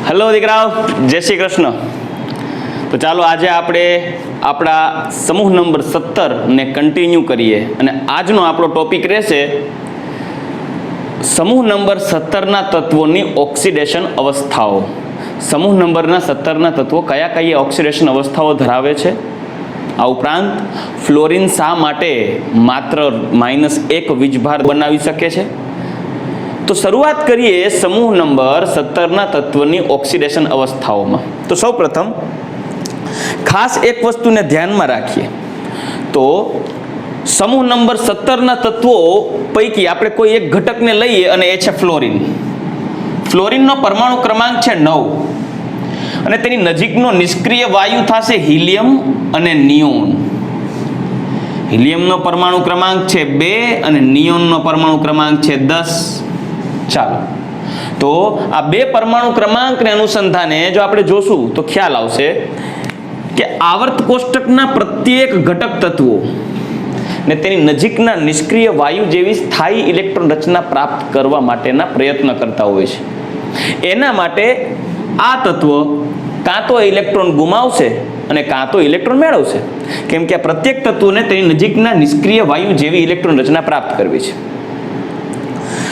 Hello દીકરાઓ, જય શ્રી કૃષ્ણ। તો ચાલો આજે આપણે આપણા સમૂહ નંબર 17 ને કન્ટિન્યુ કરીએ અને આજનો આપણો ટોપિક રહેશે સમૂહ નંબર 17 ના તત્વોની ઓક્સિડેશન અવસ્થાઓ। સમૂહ નંબરના 17 ના તત્વો કયા કયા ઓક્સિડેશન અવસ્થાઓ ધરાવે છે, આ ઉપરાંત ફ્લોરિન શા માટે માત્ર -1 વીજભાર બનાવી શકે છે। तो शुरुआत करिए समूह नंबर 17 ना तत्वनी ऑक्सीडेशन अवस्थाओं। तो सौ प्रथम खास एक वस्तु ने ध्यान में राखिए। तो समूह नंबर 17 ना तत्वों पैकी आपणे कोई एक घटक ने लईए अने ए छे फ्लोरिन। फ्लोरिन नो परमाणु क्रमांक छे 9 अने तेनी नजीकनो निष्क्रिय वायु थाशे हीलियम अने नियोन। हीलियम नो परमाणु क्रमांक छे 2 अने नियोन नो परमाणु क्रमांक छे 10। ચાલો, તો આ બે પરમાણુ ક્રમાંકને અનુસંધાને જો આપણે જોશું તો ખ્યાલ આવશે કે આવર્ત કોષ્ટકના પ્રત્યેક ઘટક તત્વો ને તેની નજીકના નિષ્ક્રિય વાયુ જેવી સ્થાયી ઇલેક્ટ્રોન રચના પ્રાપ્ત કરવા માટેના પ્રયત્ન કરતા હોય છે। એના માટે આ તત્વ કાં તો ઇલેક્ટ્રોન ગુમાવશે અને કાં તો ઇલેક્ટ્રોન મેળવશે, કેમ કે આ પ્રત્યેક તત્વને તેની નજીકના નિષ્ક્રિય વાયુ જેવી ઇલેક્ટ્રોન રચના પ્રાપ્ત કરવી છે।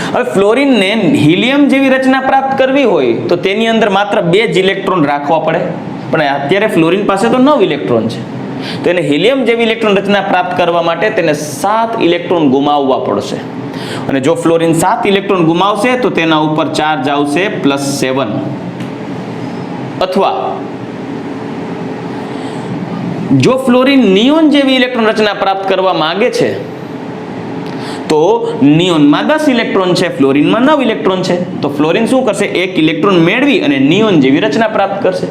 હવે ફ્લોરિન ને હિલિયમ જેવી રચના પ્રાપ્ત કરવી હોય તો તેની અંદર માત્ર 2 જ ઇલેક્ટ્રોન રાખવા પડે, પણ અત્યારે ફ્લોરિન પાસે તો 9 ઇલેક્ટ્રોન છે, તો એને હિલિયમ જેવી ઇલેક્ટ્રોન રચના પ્રાપ્ત કરવા માટે તેને 7 ઇલેક્ટ્રોન ગુમાવવા પડશે। અને જો ફ્લોરિન 7 ઇલેક્ટ્રોન ગુમાવશે તો તેના ઉપર ચાર્જ આવશે +7। અથવા જો ફ્લોરિન નિયોન જેવી ઇલેક્ટ્રોન રચના પ્રાપ્ત કરવા માંગે છે तो नियोन में 10 इलेक्ट्रॉन है, फ्लोरिन में 9 इलेक्ट्रॉन है, तो फ्लोरिन शू करशे 1 इलेक्ट्रॉन मेळवी अने नियोन जेवी रचना प्राप्त करशे।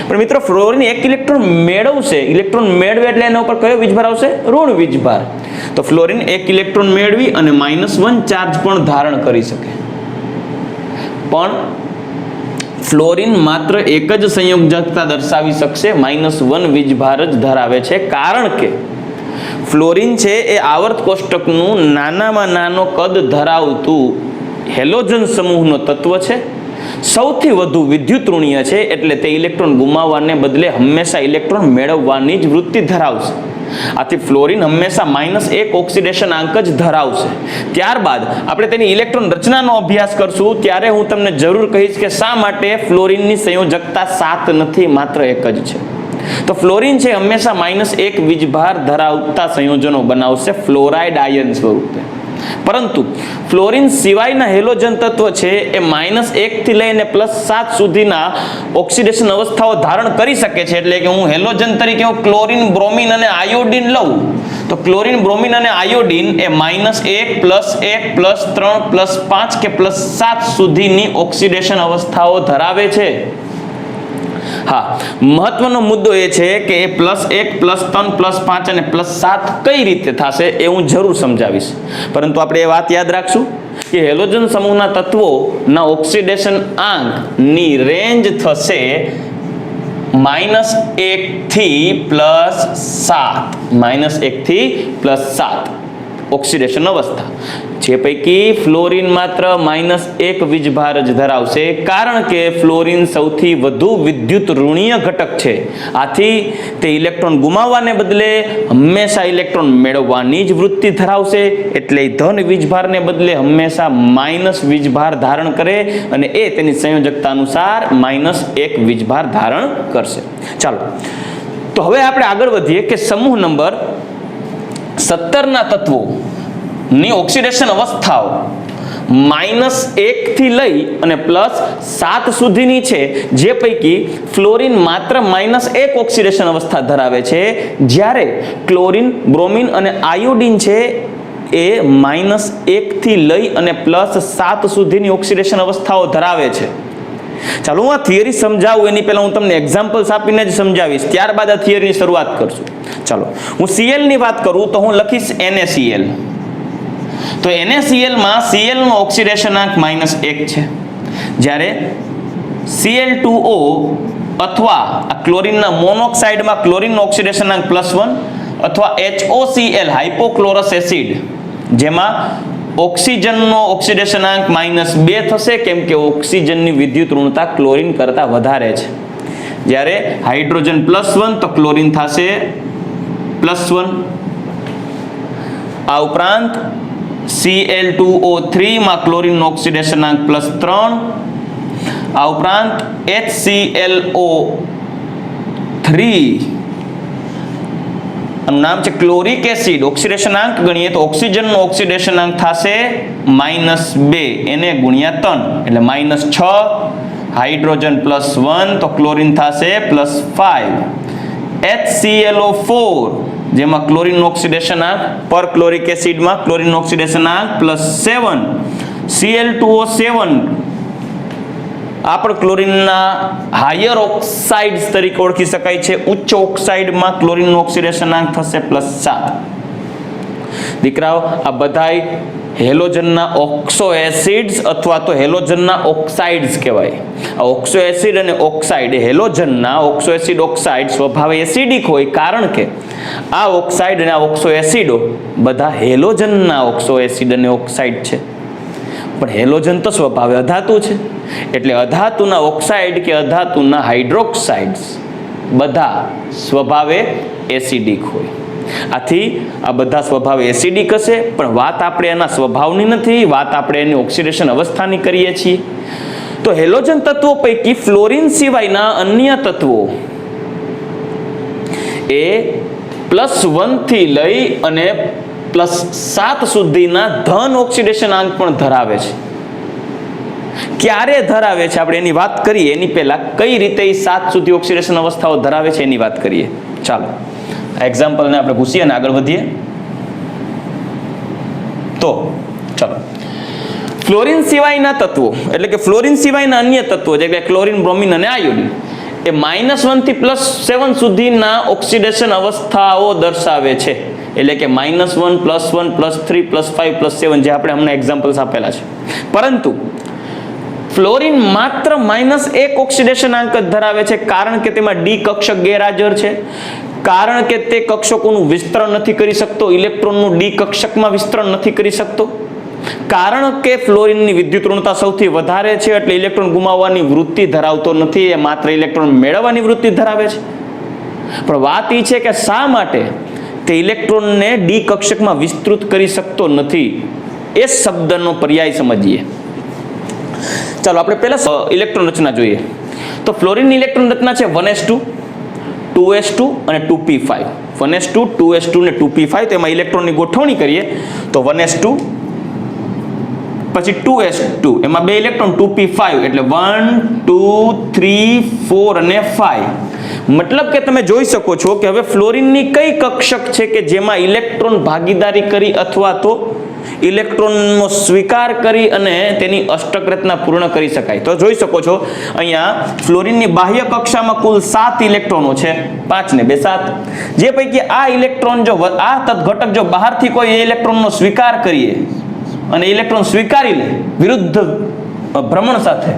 पण मित्रों फ्लोरिन 1 इलेक्ट्रॉन मेळवशे, इलेक्ट्रॉन मेळवे एटले एना उपर कयो वीजभार आवशे? ऋण वीजभार। तो फ्लोरिन 1 इलेक्ट्रॉन मेळवी अने -1 चार्ज पण धारण करी शके, पण फ्लोरिन मात्र एक ज संयोजकता दर्शावी शकशे, -1 वीजभार ज धरावे छे, कारण के फ्लोरिन छे ए आवर्त कोष्टकनु नानामां नानो कद धरावतुं हेलोजन समूहनो तत्व छे, सौथी वधु विद्युत ऋणीय छे, एटले ते इलेक्ट्रॉन गुमाववाने बदले हमेशा इलेक्ट्रॉन मेळववानी ज वृत्ति धरावशे। आथी फ्लोरिन हमेशा -1 ऑक्सिडेशन आंक ज धरावशे। त्यारबाद आपणे तेनी इलेक्ट्रॉन रचनानो अभ्यास करशुं त्यारे हुं तमने जरूर कहीश के शा माटे फ्लोरिननी संयोजकता 7 नथी, मात्र 1 ज छे। तो फ्लोरिन છે હંમેશા -1 વીજભાર ધરાવતા સંયોજનો બનાવશે ફ્લોરાઇડ આયન સ્વરૂપે, પરંતુ ફ્લોરિન સિવાયના હેલોજન તત્વ છે એ -1 થી લઈને +7 સુધીના ઓક્સિડેશન અવસ્થાઓ ધારણ કરી શકે છે। એટલે કે હું હેલોજન તરીકે હું ક્લોરીન, બ્રોમિન અને આયોડિન લઉં તો ક્લોરીન, બ્રોમિન અને આયોડિન એ -1 +1 +3 +5 કે +7 સુધીની ઓક્સિડેશન અવસ્થાઓ ધરાવે છે। हाँ, महत्वनो मुद्दो ए छे के +1 +3 +5 અને +7 कई रीते थाशे ए हूँ जरूर समझावीश, परंतु आपणे ए वात याद राखशुं कि हेलोजन समूहना तत्वोना ऑक्सिडेशन आंक नी रेंज थशे -1 થી +7, -1 થી +7 ऑक्सिडेशन अवस्था, जे पैकी फ्लोरिन मात्र -1 वीजभार ज धरावशे, कारण के फ्लोरिन सौथी वधु विद्युत ऋणीय घटक छे। आथी ते इलेक्ट्रॉन गुमाववाने बदले हमेशा इलेक्ट्रॉन मेळववानी ज वृत्ति धरावशे, एटले धन वीजभारने बदले हमेशा माइनस वीजभार धारण करे अने ए तेनी संयोजकता अनुसार -1 वीजभार धारण करशे। चालो, तो हवे आपणे आगळ वधीए के समूह नंबर 17 ना तत्वों नी ऑक्सिडेशन अवस्थाओं -1 થી લઈ અને +7 સુધીની છે, જે પૈકી ફ્લોરિન માત્ર -1 ઓક્સિડેશન અવસ્થા ધરાવે છે, જ્યારે ક્લોરીન, બ્રોમિન અને આયોડિન છે એ -1 થી લઈ અને +7 સુધીની ઓક્સિડેશન અવસ્થાઓ ધરાવે છે। ચાલો હું આ થિયરી સમજાવું એની પહેલા હું તમને એક્ઝામ્પલ્સ આપીને જ સમજાવીશ, ત્યારબાદ આ થિયરીની શરૂઆત કરશું। ચાલો હું Cl ની વાત કરું તો હું લખીશ NaCl। તો NaCl માં Cl નો ઓક્સિડેશન આંક -1 છે, જ્યારે Cl2O અથવા આ ક્લોરીનના મોનોક્સાઇડમાં ક્લોરીનનો ઓક્સિડેશન આંક +1 અથવા HOCl હાઇપોક્લોરસ એસિડ જેમાં ઓક્સિજનનો ઓક્સિડેશનાંક -2 થશે, કેમ કે ઓક્સિજનની વિદ્યુત ઋણતા ક્લોરીન કરતા વધારે છે. જ્યારે હાઇડ્રોજન +1 તો ક્લોરીન થશે +1. આ ઉપરાંત Cl2O3 માં ક્લોરીનનો ઓક્સિડેશનાંક +3. આ ઉપરાંત HClO3 આનું નામ છે ક્લોરિક એસિડ. ઓક્સિડેશનાંક ગણીએ તો ઓક્સિજનનો ઓક્સિડેશનાંક થશે -2, એને ગુણ્યા 3 એટલે -6. હાઇડ્રોજન +1 તો ક્લોરીન થશે +5. HClO4 જેમાં ક્લોરીન ઓક્સિડેશનાંક પર ક્લોરિક એસિડમાં ક્લોરીન ઓક્સિડેશનાંક +7. Cl2O7 આ પણ ક્લોરીનના હાયર ઓક્સાઇડ્સ તરીકે ઓળખી શકાય છે. ઉચ્ચ ઓક્સાઇડમાં ક્લોરીનનું ઓક્સિડેશનાંક થશે +7. દીકરાઓ, આ બધાય હેલોજનના ઓક્સો એસિડ્સ અથવા તો હેલોજનના ઓક્સાઇડ્સ કહેવાય. આ ઓક્સો એસિડ અને ઓક્સાઇડ હેલોજનના ઓક્સો એસિડ ઓક્સાઇડ સ્વભાવે એસિડિક હોય, કારણ કે આ ઓક્સાઇડ અને આ ઓક્સો એસિડો બધા હેલોજનના ઓક્સો એસિડ અને ઓક્સાઇડ છે. પણ હેલોજન તો સ્વભાવે અધાતુ છે, એટલે અધાતુના ઓક્સાઇડ કે અધાતુના હાઇડ્રોક્સાઇડ્સ બધા સ્વભાવે એસિડિક હોય. આથી આ બધા સ્વભાવે એસિડિક હશે, પણ વાત આપણે એના સ્વભાવની નથી, વાત આપણે એની ઓક્સિડેશન અવસ્થાની કરીએ છીએ. તો હેલોજન તત્વો પૈકી ફ્લોરિન સિવાયના અન્ય તત્વો એ +1 થી લઈ અને +7 સુધીના ધન ઓક્સિડેશનાંક પણ ધરાવે છે. ક્યારે ધરાવે છે આપણે એની વાત કરીએ એની પહેલા કઈ રીતે 7 સુધી ઓક્સિડેશન અવસ્થાઓ ધરાવે છે એની વાત કરીએ. ચાલો એક્ઝામ્પલને આપણે પૂછીએ અને આગળ વધીએ. તો ચાલો, ફ્લોરિન સિવાયના તત્વો એટલે કે ફ્લોરિન સિવાયના અન્ય તત્વો જે કે ક્લોરીન, બ્રોમિન અને આયોડિન એ -1 થી +7 સુધીના ઓક્સિડેશન અવસ્થાઓ દર્શાવે છે. એટલે કે -1 +1 +3 +5 +7 જે આપણે હમણાં એક્ઝામ્પલ્સ આપેલા છે. પરંતુ ફ્લોરિન માત્ર -1 ઓક્સિડેશનાંક જ ધરાવે છે, કારણ કે તેમાં ડી કક્ષક ગેરહાજર છે, કારણ કે તે કક્ષકોનું વિસ્તરણ નથી કરી શકતો, ઇલેક્ટ્રોનનું ડી કક્ષકમાં વિસ્તરણ નથી કરી શકતો, કારણ કે ફ્લોરિનની વિદ્યુત ઋણતા સૌથી વધારે છે, એટલે ઇલેક્ટ્રોન ગુમાવવાની વૃત્તિ ધરાવતો નથી, એ માત્ર ઇલેક્ટ્રોન મેળવવાની વૃત્તિ ધરાવે છે. પણ વાત એ છે કે શા માટે તે ઇલેક્ટ્રોનને ડી કક્ષકમાં વિસ્તૃત કરી શકતો નથી, એ શબ્દનો પર્યાય સમજીએ. ચાલો આપણે પહેલા ઇલેક્ટ્રોન રચના જોઈએ. તો ફ્લોરિનની ઇલેક્ટ્રોન રચના છે 1s2 2s2 અને 2p5. 1s2 2s2 અને 2p5. તો એમાં ઇલેક્ટ્રોનની ગોઠવણી કરીએ તો 1s2 પછી 2s2, એમાં બે ઇલેક્ટ્રોન 2p5 એટલે 1 2 3 4 અને 5. મતલબ કે તમે જોઈ શકો છો કે હવે ફ્લોરિનની કઈ કક્ષક છે કે જેમાં ઇલેક્ટ્રોન ભાગીદારી કરી અથવા તો ઇલેક્ટ્રોનનો સ્વીકાર કરી અને તેની અષ્ટક રચના પૂર્ણ કરી શકાય. તો જોઈ શકો છો અહીંયા ફ્લોરિનની બાહ્ય કક્ષામાં કુલ 7 ઇલેક્ટ્રોનો છે, 5 ને 2 7. જે પૈકી આ ઇલેક્ટ્રોન જો આ ઘટક જો બહારથી કોઈ ઇલેક્ટ્રોનનો સ્વીકાર કરીએ અને ઇલેક્ટ્રોન સ્વીકારી લે વિરુદ્ધ ભ્રમણ સાથે,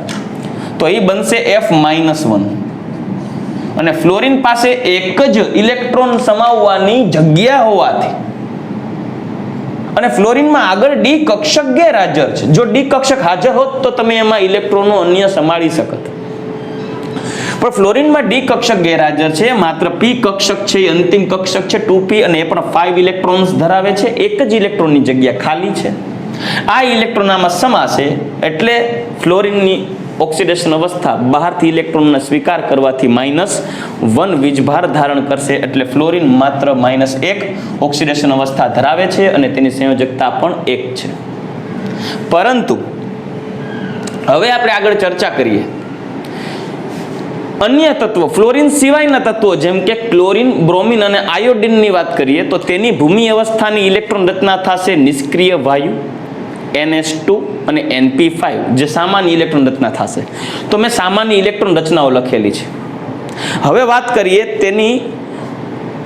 તો એ બનશે F-1. અને ફ્લોરિન પાસે એક જ ઇલેક્ટ્રોન સમાવવાની જગ્યા હોવાથી અને ફ્લોરિનમાં આગળ ડી કક્ષક ગેરહાજર છે. જો ડી કક્ષક હાજર હોત તો તમે એમાં ઇલેક્ટ્રોનો અન્ય સમાળી શકત, પણ ફ્લોરિનમાં ડી કક્ષક ગેરહાજર છે, માત્ર પી કક્ષક છે, અંતિમ કક્ષક છે 2p અને એ પણ 5 ઇલેક્ટ્રોન્સ ધરાવે છે. એક જ ઇલેક્ટ્રોનની જગ્યા ખાલી છે. આ ઇલેક્ટ્રોન આમાં સમાશે એટલે ફ્લોરિનની ઓક્સિડેશન અવસ્થા બહારથી ઇલેક્ટ્રોનનો સ્વીકાર કરવાથી -1 વીજભાર ધારણ કરશે, એટલે ફ્લોરિન માત્ર -1 ઓક્સિડેશન અવસ્થા ધરાવે છે અને તેની સંયોજકતા પણ 1 છે. પરંતુ હવે આપણે આગળ ચર્ચા કરીએ અન્ય તત્વો, ફ્લોરિન સિવાયના તત્વો જેમ કે ક્લોરીન, બ્રોમિન અને આયોડિનની વાત કરીએ તો તેની ભૂમિ અવસ્થાની ઇલેક્ટ્રોન રચના થશે નિષ્ક્રિય વાયુ NH2 અને NP5 જે સામાન્ય ઇલેક્ટ્રોન રચના થશે. તો મેં સામાન્ય ઇલેક્ટ્રોન રચનાઓ લખેલી છે. હવે વાત કરીએ તેની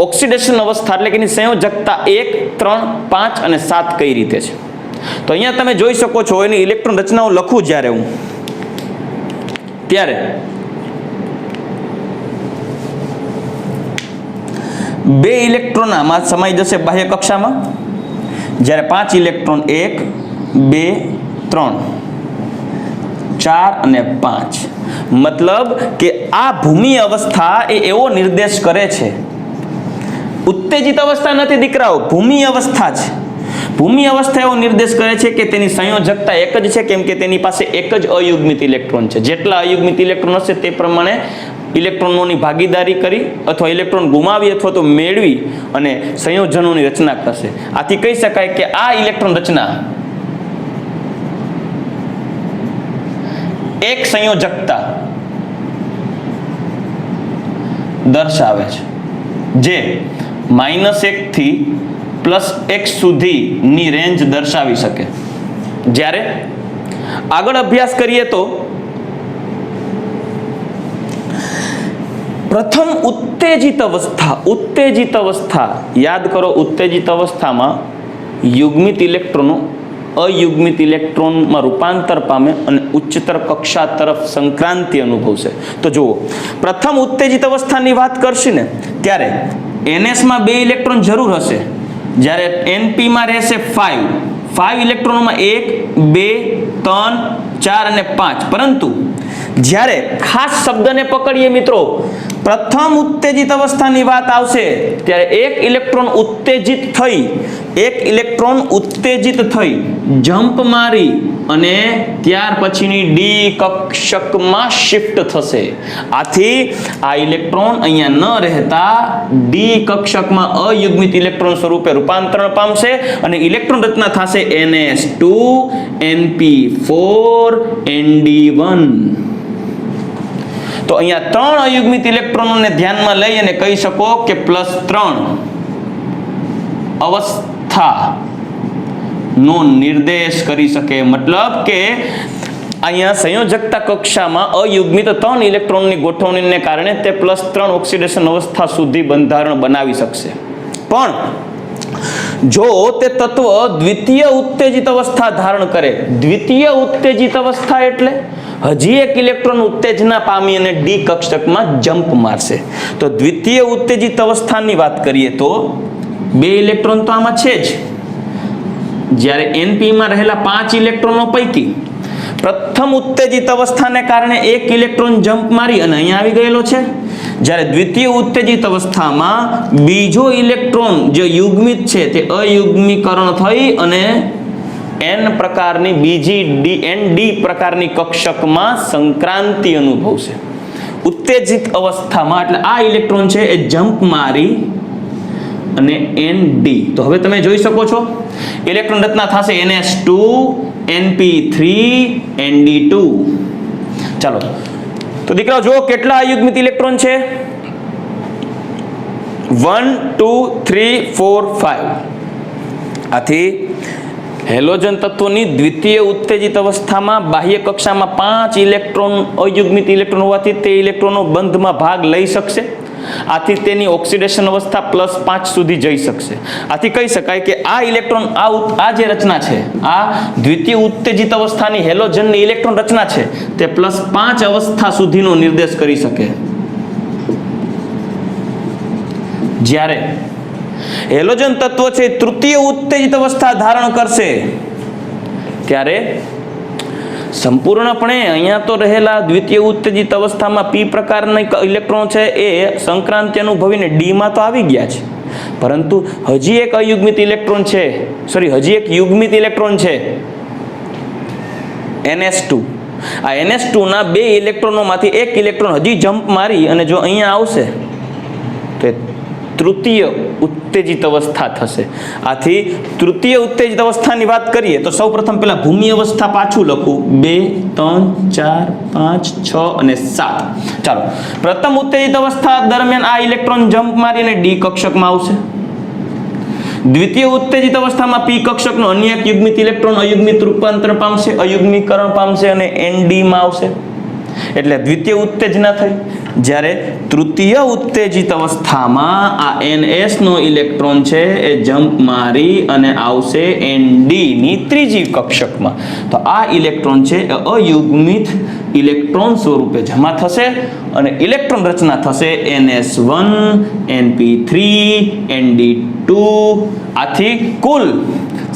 ઓક્સિડેશન અવસ્થા એટલે કે એની સંયોજકતા 1 3 5 અને 7 કઈ રીતે છે. તો અહીંયા તમે જોઈ શકો છો એની ઇલેક્ટ્રોન રચનાઓ લખું જ્યારે હું ત્યારે 2 ઇલેક્ટ્રોન આમાં સમાઈ જશે બાહ્ય કક્ષામાં, જ્યારે 5 ઇલેક્ટ્રોન 1 2 3 4 અને 5 મતલબ કે આ ભૂમિ અવસ્થા એ એવો નિર્દેશ કરે છે, ઉત્તેજિત અવસ્થા નથી દીકરાઓ, ભૂમિ અવસ્થા છે. ભૂમિ અવસ્થા એવો નિર્દેશ કરે છે કે તેની સંયોજકતા એક જ છે, કેમ કે તેની પાસે એક જ અયુગ્મિત ઇલેક્ટ્રોન છે. જેટલા અયુગ્મિત ઇલેક્ટ્રોન હશે તે પ્રમાણે ઇલેક્ટ્રોનોની ભાગીદારી કરી અથવા ઇલેક્ટ્રોન ગુમાવી અથવા તો મેળવી અને સંયોજનોની રચના કરશે. આથી કહી શકાય કે આ ઇલેક્ટ્રોન રચના એક સંયોજકતા દર્શાવે છે, જે -1 થી +1 સુધીની રેન્જ દર્શાવી શકે. જ્યારે આગળ અભ્યાસ કરીએ તો પ્રથમ ઉત્તેજિત અવસ્થા યાદ કરો, ઉત્તેજિત અવસ્થામાં યુગ્મિત ઇલેક્ટ્રોનો અયુગ્મિત ઇલેક્ટ્રોનમાં રૂપાંતર પામે અને ઉચ્ચતર કક્ષા તરફ સંક્રાંતિ અનુભવશે. તો જુઓ, પ્રથમ ઉત્તેજિત અવસ્થાની વાત કરશે ને ત્યારે NS માં 2 ઇલેક્ટ્રોન જરૂર હશે, જ્યારે NP માં રહેશે 5 ઇલેક્ટ્રોનોમાં 1 2 3 4 અને 5. પરંતુ જ્યારે ખાસ શબ્દને પકડીએ મિત્રો, પ્રથમ ઉત્તેજિત અવસ્થાની વાત આવશે ત્યારે એક ઇલેક્ટ્રોન ઉત્તેજિત થઈ જમ્પ મારી અને ત્યાર પછીની ડી કક્ષકમાં શિફ્ટ થશે. આથી આ ઇલેક્ટ્રોન અહીંયા ન રહેતા ડી કક્ષકમાં અયુગ્મિત ઇલેક્ટ્રોન સ્વરૂપે રૂપાંતરણ પામશે અને ઇલેક્ટ્રોન રચના થશે NS2 NP4 ND1. તો અહીંયા 3 અયુગ્મિત ઇલેક્ટ્રોનોને ધ્યાનમાં લઈ અને કહી શકો કે +3 અવસ્થા નો નિર્દેશ કરી શકે. મતલબ કે અહીંયા સંયોજકતા કક્ષામાં અયુગ્મિત 3 ઇલેક્ટ્રોનની ગોઠવણીને કારણે તે +3 ઓક્સિડેશન અવસ્થા સુધી બંધારણ બનાવી શકશે. પણ જો તે તત્વ દ્વિતીય ઉત્તેજિત અવસ્થા ધારણ કરે, દ્વિતીય ઉત્તેજિત અવસ્થા એટલે હજી એક ઇલેક્ટ્રોન ઉત્તેજના પામી અને ડી કક્ષકમાં જમ્પ મારશે. તો દ્વિતીય ઉત્તેજિત અવસ્થાની વાત કરીએ તો 2 ઇલેક્ટ્રોન તો આમાં છે જ, જ્યારે NP માં રહેલા 5 ઇલેક્ટ્રોનો પૈકી પ્રથમ ઉત્તેજિત અવસ્થાને કારણે એક ઇલેક્ટ્રોન જમ્પ મારી અને અહીંયા આવી ગયેલો છે, જ્યારે દ્વિતીય ઉત્તેજિત અવસ્થામાં બીજો ઇલેક્ટ્રોન જે યુગ્મિત છે તે અયુગ્મીકરણ થઈ અને N પ્રકારની બીજી ND પ્રકારની કક્ષકમાં સંક્રાંતિ અનુભવશે. ઉત્તેજિત અવસ્થામાં એટલે આ ઇલેક્ટ્રોન છે એ જમ્પ મારી અને ND. તો હવે તમે જોઈ શકો છો ઇલેક્ટ્રોન રચના થશે NS2 NP3 ND2. ચાલો તો દીકરાઓ જુઓ કેટલા અયુગ્મિત ઇલેક્ટ્રોન છે, 1 2 3 4 5. આથી હેલોજન તત્વોની દ્વિતીય ઉત્તેજિત અવસ્થામાં બાહ્ય કક્ષામાં 5 ઇલેક્ટ્રોન અયુગ્મિત ઇલેક્ટ્રોન હોવાથી તે ઇલેક્ટ્રોનો બંધમાં ભાગ લઈ શકશે. આથી તેની ઓક્સિડેશન અવસ્થા +5 સુધી જઈ શકશે. આથી કહી શકાય કે આ ઇલેક્ટ્રોન આ જે રચના છે, આ દ્વિતીય ઉત્તેજિત અવસ્થાની હેલોજનની ઇલેક્ટ્રોન રચના છે તે +5 અવસ્થા સુધીનો નિર્દેશ કરી શકે. જ્યારે હેલોજન તત્વ છે તૃતીય ઉત્તેજિત અવસ્થા ધારણ કરશે ત્યારે સંપૂર્ણપણે અહીંયા તો રહેલા દ્વિતીય ઉત્તેજિત અવસ્થામાં P પ્રકારના ઇલેક્ટ્રોન છે એ સંક્રાંતિ અનુભવીને D માં તો આવી ગયા છે, પરંતુ હજી એક અયુગ્મિત ઇલેક્ટ્રોન છે, હજી એક યુગ્મિત ઇલેક્ટ્રોન છે NS2. આ NS2 ના 2 ઇલેક્ટ્રોનોમાંથી એક ઇલેક્ટ્રોન હજી જમ્પ મારી અને જો અહીંયા આવશે તો તૃતીય ઉત્તેજિત અવસ્થા થશે. આથી તૃતીય ઉત્તેજિત અવસ્થાની વાત કરીએ તો સૌપ્રથમ પહેલા ભૂમિ અવસ્થા પાછું લખું, 2 3 4 5 6 અને 7. ચાલો, પ્રથમ ઉત્તેજિત અવસ્થા દરમિયાન આ ઇલેક્ટ્રોન જમ્પ મારીને ડી કક્ષકમાં આવશે. દ્વિતીય ઉત્તેજિત અવસ્થામાં P કક્ષકનો અન્ય એક યુગ્મિત ઇલેક્ટ્રોન અયુગ્મિત રૂપાંતર પામશે, અયુગ્મીકરણ પામશે અને ND માં આવશે. એટલે દ્વિતીય ઉત્તેજના થઈ. જ્યારે તૃતીય ઉત્તેજિત અવસ્થામાં આ NS નો ઇલેક્ટ્રોન છે એ જમ્પ મારી અને આવશે ND ની ત્રીજી કક્ષકમાં. તો આ ઇલેક્ટ્રોન છે એ અયુગ્મિત ઇલેક્ટ્રોન સ્વરૂપે જમા થશે અને ઇલેક્ટ્રોન રચના થશે NS1 NP3 ND2. આથી કુલ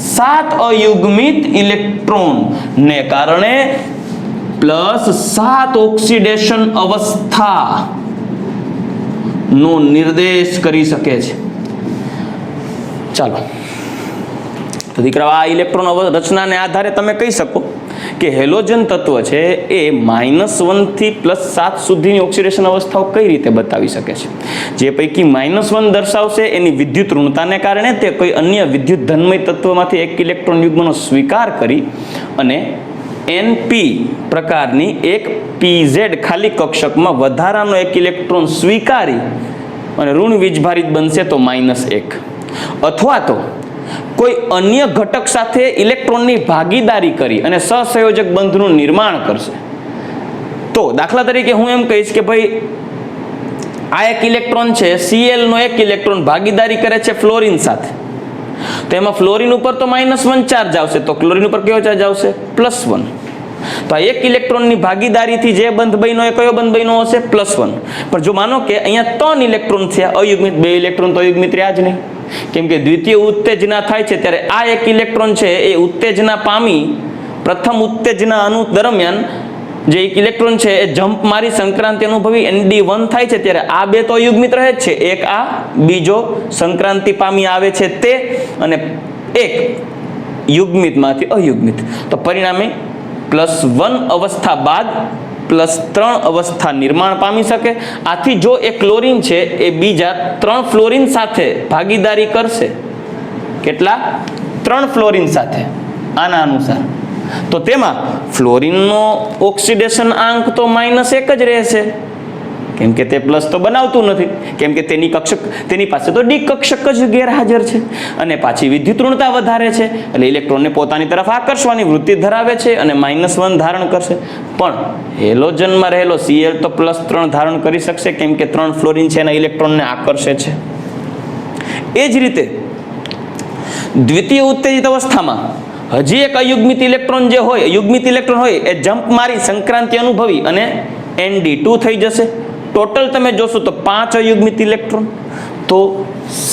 7 અયુગ્મિત ઇલેક્ટ્રોન ને કારણે +7 ઓક્સિડેશન અવસ્થા નો નિર્દેશ કરી શકે છે. ચાલો, તો દીકરાઓ, આ ઇલેક્ટ્રોન રચનાને આધારે તમે કહી શકો કે હેલોજન તત્વ છે એ -1 થી +7 સુધીની ઓક્સિડેશન અવસ્થાઓ કઈ રીતે બતાવી શકે છે. જે પૈકી -1 દર્શાવશે એની વિદ્યુત ઋણતાને કારણે તે કોઈ અન્ય વિદ્યુત ધનમય તત્વમાંથી એક ઇલેક્ટ્રોન યુગ્મનો સ્વીકાર કરી અને NP પ્રકારની એક PZ ખાલી કક્ષકમાં વધારાનો એક ઇલેક્ટ્રોન સ્વીકારી અને ઋણ વીજભારિત બનશે તો -1, અથવા તો કોઈ અન્ય ઘટક સાથે ઇલેક્ટ્રોનની ભાગીદારી કરી અને સહસંયોજક બંધનું નિર્માણ કરશે. તો દાખલા તરીકે હું એમ કહીશ કે ભાઈ આ એક ઇલેક્ટ્રોન છે, Cl નો એક ઇલેક્ટ્રોન ભાગીદારી કરે છે ફ્લોરિન સાથે, તો એમાં ફ્લોરિન ઉપર તો -1 ચાર્જ આવશે, તો ક્લોરિન ઉપર કેવો ચાર્જ આવશે? +1. તો આ એક ઇલેક્ટ્રોનની ભાગીદારીથી જે બંધ બન્યો એ કયો બંધ બન્યો હશે? +1. પણ જો માનો કે અહીંયા 3 ઇલેક્ટ્રોન થયા અયુગ્મિત, 2 ઇલેક્ટ્રોન તો અયુગ્મિત રહ્યા જ નહીં, કેમ કે દ્વિતીય ઉત્તેજના થાય છે ત્યારે આ એક ઇલેક્ટ્રોન છે એ ઉત્તેજના પામી પ્રથમ ઉત્તેજના અણુ દરમિયાન જે એક ઇલેક્ટ્રોન છે એ જમ્પ મારી સંક્રાંતિ અનુભવી ND1 થાય છે ત્યારે આ બે તો અયુગ્મિત રહે જ છે, એક આ, બીજો સંક્રાંતિ પામી આવે છે તે, અને એક યુગ્મિતમાંથી અયુગ્મિત. તો પરિણામે +1 અવસ્થા બાદ +3 અવસ્થા નિર્માણ પામી શકે. આથી જો એ ક્લોરીન છે એ બીજા 3 ફ્લોરિન સાથે ભાગીદારી કરશે, કેટલા? 3 ફ્લોરિન સાથે આના અનુસાર, તો તેમાં ફ્લોરિનનો ઓક્સિડેશન આંક તો -1 જ રહેશે, કેમ કે તે પ્લસ તો બનાવતું નથી, કેમ કે તેની પાસે તો ડી કક્ષક જ ગેરહાજર છે, અને પાછી વિદ્યુત ઋણતા વધારે છે એટલે ઇલેક્ટ્રોનને પોતાની તરફ આકર્ષવાની વૃત્તિ ધરાવે છે અને -1 ધારણ કરશે. પણ હેલોજનમાં રહેલો Cl તો +3 ધારણ કરી શકશે, કેમ કે 3 ફ્લોરિન છે એના ઇલેક્ટ્રોનને આકર્ષે છે. એ જ રીતે દ્વિતીય ઉત્તેજિત અવસ્થામાં હજી એક અયુગ્મિત ઇલેક્ટ્રોન જે હોય, યુગ્મિત ઇલેક્ટ્રોન હોય એ જમ્પ મારી સંક્રાંતિ અનુભવી અને ND2 થઈ જશે. ટોટલ તમે જોશો તો 5 અયુગ્મિત ઇલેક્ટ્રોન, તો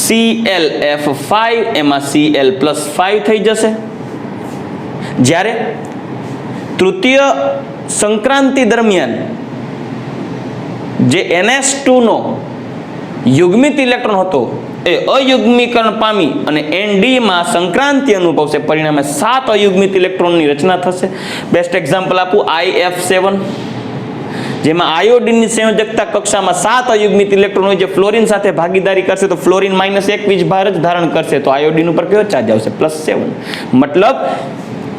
ClF5 એમાં Cl+5 થઈ જશે. જ્યારે તૃતીય સંક્રાંતિ દરમિયાન જે NS2 નો યુગ્મિત ઇલેક્ટ્રોન હતો એ અયુગ્મીકરણ પામી અને ND માં સંક્રાંતિ અનુભવશે, પરિણામે 7 અયુગ્મિત ઇલેક્ટ્રોનની રચના થશે. બેસ્ટ એક્ઝામ્પલ આપું, IF7, જેમાં આયોડિનની સંયોજકતા કક્ષામાં 7 અયુગ્મિત ઇલેક્ટ્રોન હોય જે ફ્લોરિન સાથે ભાગીદારી કરશે, તો ફ્લોરિન -1 વીજભાર જ ધારણ કરશે, તો આયોડિન ઉપર કયો ચાર્જ આવશે? +7. મતલબ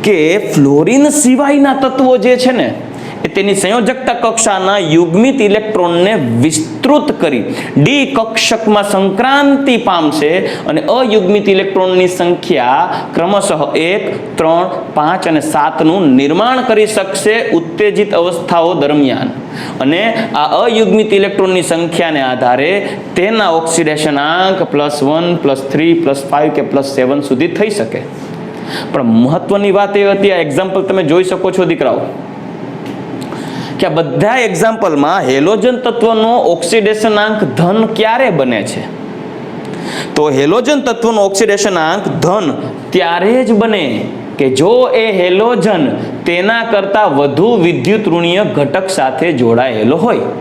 કે ફ્લોરિન સિવાયના તત્વો જે છે ને એ તેની સંયોજકતા કક્ષાના યુગ્મિત ઇલેક્ટ્રોનને વિસ્તૃત કરી ડી કક્ષકમાં સંક્રાંતિ પામશે અને અયુગ્મિત ઇલેક્ટ્રોનની સંખ્યા ક્રમશઃ 1, 3, 5 અને 7 નું નિર્માણ કરી શકશે ઉત્તેજિત અવસ્થાઓ દરમિયાન. અને આ અયુગ્મિત ઇલેક્ટ્રોનની સંખ્યાને આધારે તેના ઓક્સિડેશન આંક +1, +3, +5 કે +7 સુધી થઈ શકે. પણ મહત્વની વાત એ હતી, આ એક્ઝામ્પલ તમે જોઈ શકો છો દીકરાઓ, કે આ બધા એક્ઝામ્પલમાં હેલોજન તત્વનો ઓક્સિડેશન આંક ધન ક્યારે બને છે? તો હેલોજન તત્વનો ઓક્સિડેશન આંક ધન ત્યારે જ બને કે જો એ હેલોજન તેના કરતા વધુ વિદ્યુત ઋણીય ઘટક સાથે જોડાયેલો હોય.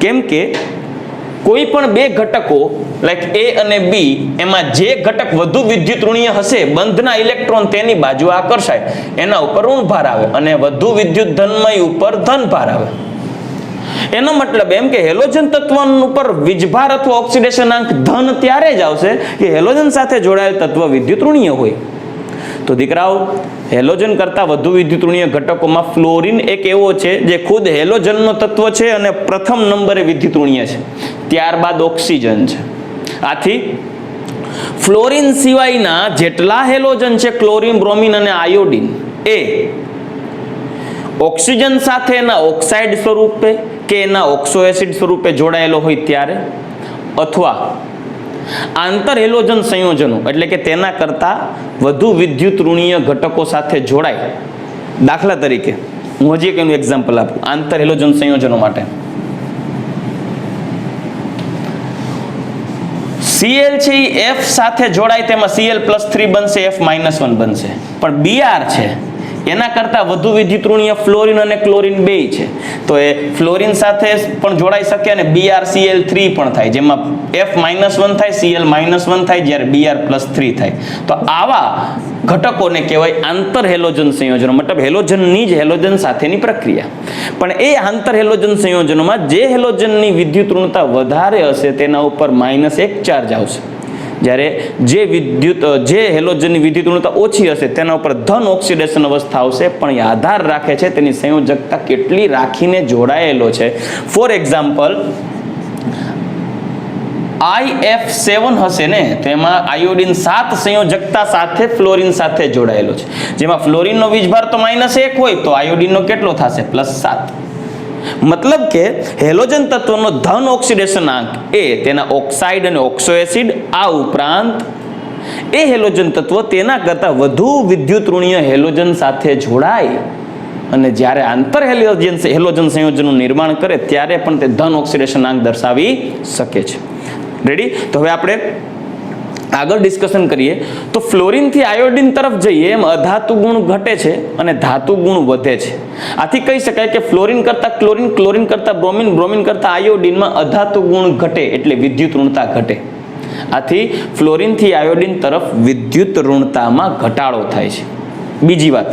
કેમ કે કોઈ પણ બે ઘટકો લાઈક A અને B, એમાં જે ઘટક વધુ વિદ્યુત ઋણીય હશે બંધના ઇલેક્ટ્રોન તેની બાજુ આકર્ષાય, એના ઉપર ઋણ ભાર આવે, અને વધુ વિદ્યુત ધનમય ઉપર ધન ભાર આવે. એનો મતલબ એમ કે હેલોજન તત્વ ઉપર વીજભાર અથવા ઓક્સિડેશન આંક ધન ત્યારે જ આવશે કે હેલોજન સાથે જોડાયેલ તત્વ વિદ્યુત ઋણીય હોય. તો દીકરાઓ, હેલોજન કરતા વધુ વિદ્યુત ઋણીય ઘટકોમાં ફ્લોરિન એક એવો છે જે ખુદ હેલોજનનો તત્વ છે અને પ્રથમ નંબરે વિદ્યુત ઋણીય છે, ત્યારબાદ ઓક્સિજન છે. આથી ફ્લોરિન સિવાયના જેટલા હેલોજન છે, ક્લોરીન, બ્રોમિન અને આયોડિન, એ ઓક્સિજન સાથે એના ઓક્સાઇડ સ્વરૂપે કે એના ઓક્સો એસિડ સ્વરૂપે જોડાયેલો હોય ત્યારે, અથવા આંતર હેલોજન સંયોજનો એટલે કે તેના કરતા વધુ વિદ્યુત ઋણીય ઘટકો સાથે જોડાય. દાખલા તરીકે હું હજી એક એનું એક્ઝામ્પલ આપું આંતર હેલોજન સંયોજનો માટે. Cl છે એ F સાથે જોડાય તેમાં Cl+3 બનશે, F-1 બનશે. પણ Br છે એના કરતા વધુ વિદ્યુતઋણીય ફ્લોરિન અને ક્લોરિન બે છે, તો એ ફ્લોરિન સાથે પણ જોડાઈ શકે અને BrCl3 પણ થાય, જેમાં F-1 થાય, Cl-1 થાય, જ્યારે Br+3 થાય. તો આવા ઘટકોને કહેવાય આંતર હેલોજન સંયોજનો, મતલબ હેલોજનની જ હેલોજન સાથેની પ્રક્રિયા. પણ એ આંતર હેલોજન સંયોજનોમાં જે હેલોજનની વિદ્યુતઋણતા વધારે હશે તેના ઉપર -1 ચાર્જ આવશે, જ્યારે જે હેલોજનની વિદ્યુતઋણતા ઓછી હશે તેના ઉપર ધન ઓક્સિડેશન અવસ્થા આવશે. પણ એ આધાર રાખે છે તેની સંયોજકતા કેટલી રાખીને જોડાયેલો છે. ફોર એક્ઝામ્પલ, IF7 હશે ને, તો એમાં આયોડિન 7 સંયોજકતા સાથે ફ્લોરિન સાથે જોડાયેલો છે, જેમાં ફ્લોરિનનો વીજભાર તો -1 હોય તો આયોડિનનો કેટલો થશે? +7. મતલબ કે હેલોજન તત્વનો ધન ઓક્સિડેશન આંક એ તેના ઓક્સાઇડ અને ઓક્સો એસિડ, આ ઉપરાંત એ હેલોજન તત્વ તેના કરતા વધુ વિદ્યુતઋણીય હેલોજન સાથે જોડાય અને જ્યારે આંતર હેલોજન સંયોજનનું નિર્માણ કરે ત્યારે પણ તે ધન ઓક્સિડેશન આંક દર્શાવી શકે છે. રેડી? તો હવે આપણે આગળ ડિસ્કશન કરીએ. તો ફ્લોરિન થી આયોડિન તરફ જઈએ એમ અધાતુ ગુણ ઘટે છે અને ધાતુ ગુણ વધે છે. આથી કહી શકાય કે ફ્લોરિન કરતા ક્લોરિન, ક્લોરિન કરતા બ્રોમિન, બ્રોમિન કરતા આયોડિનમાં અધાતુ ગુણ ઘટે એટલે વિદ્યુત ઋણતા ઘટે. આથી ફ્લોરિન થી આયોડિન તરફ વિદ્યુત ઋણતામાં ઘટાડો થાય છે. બીજી વાત,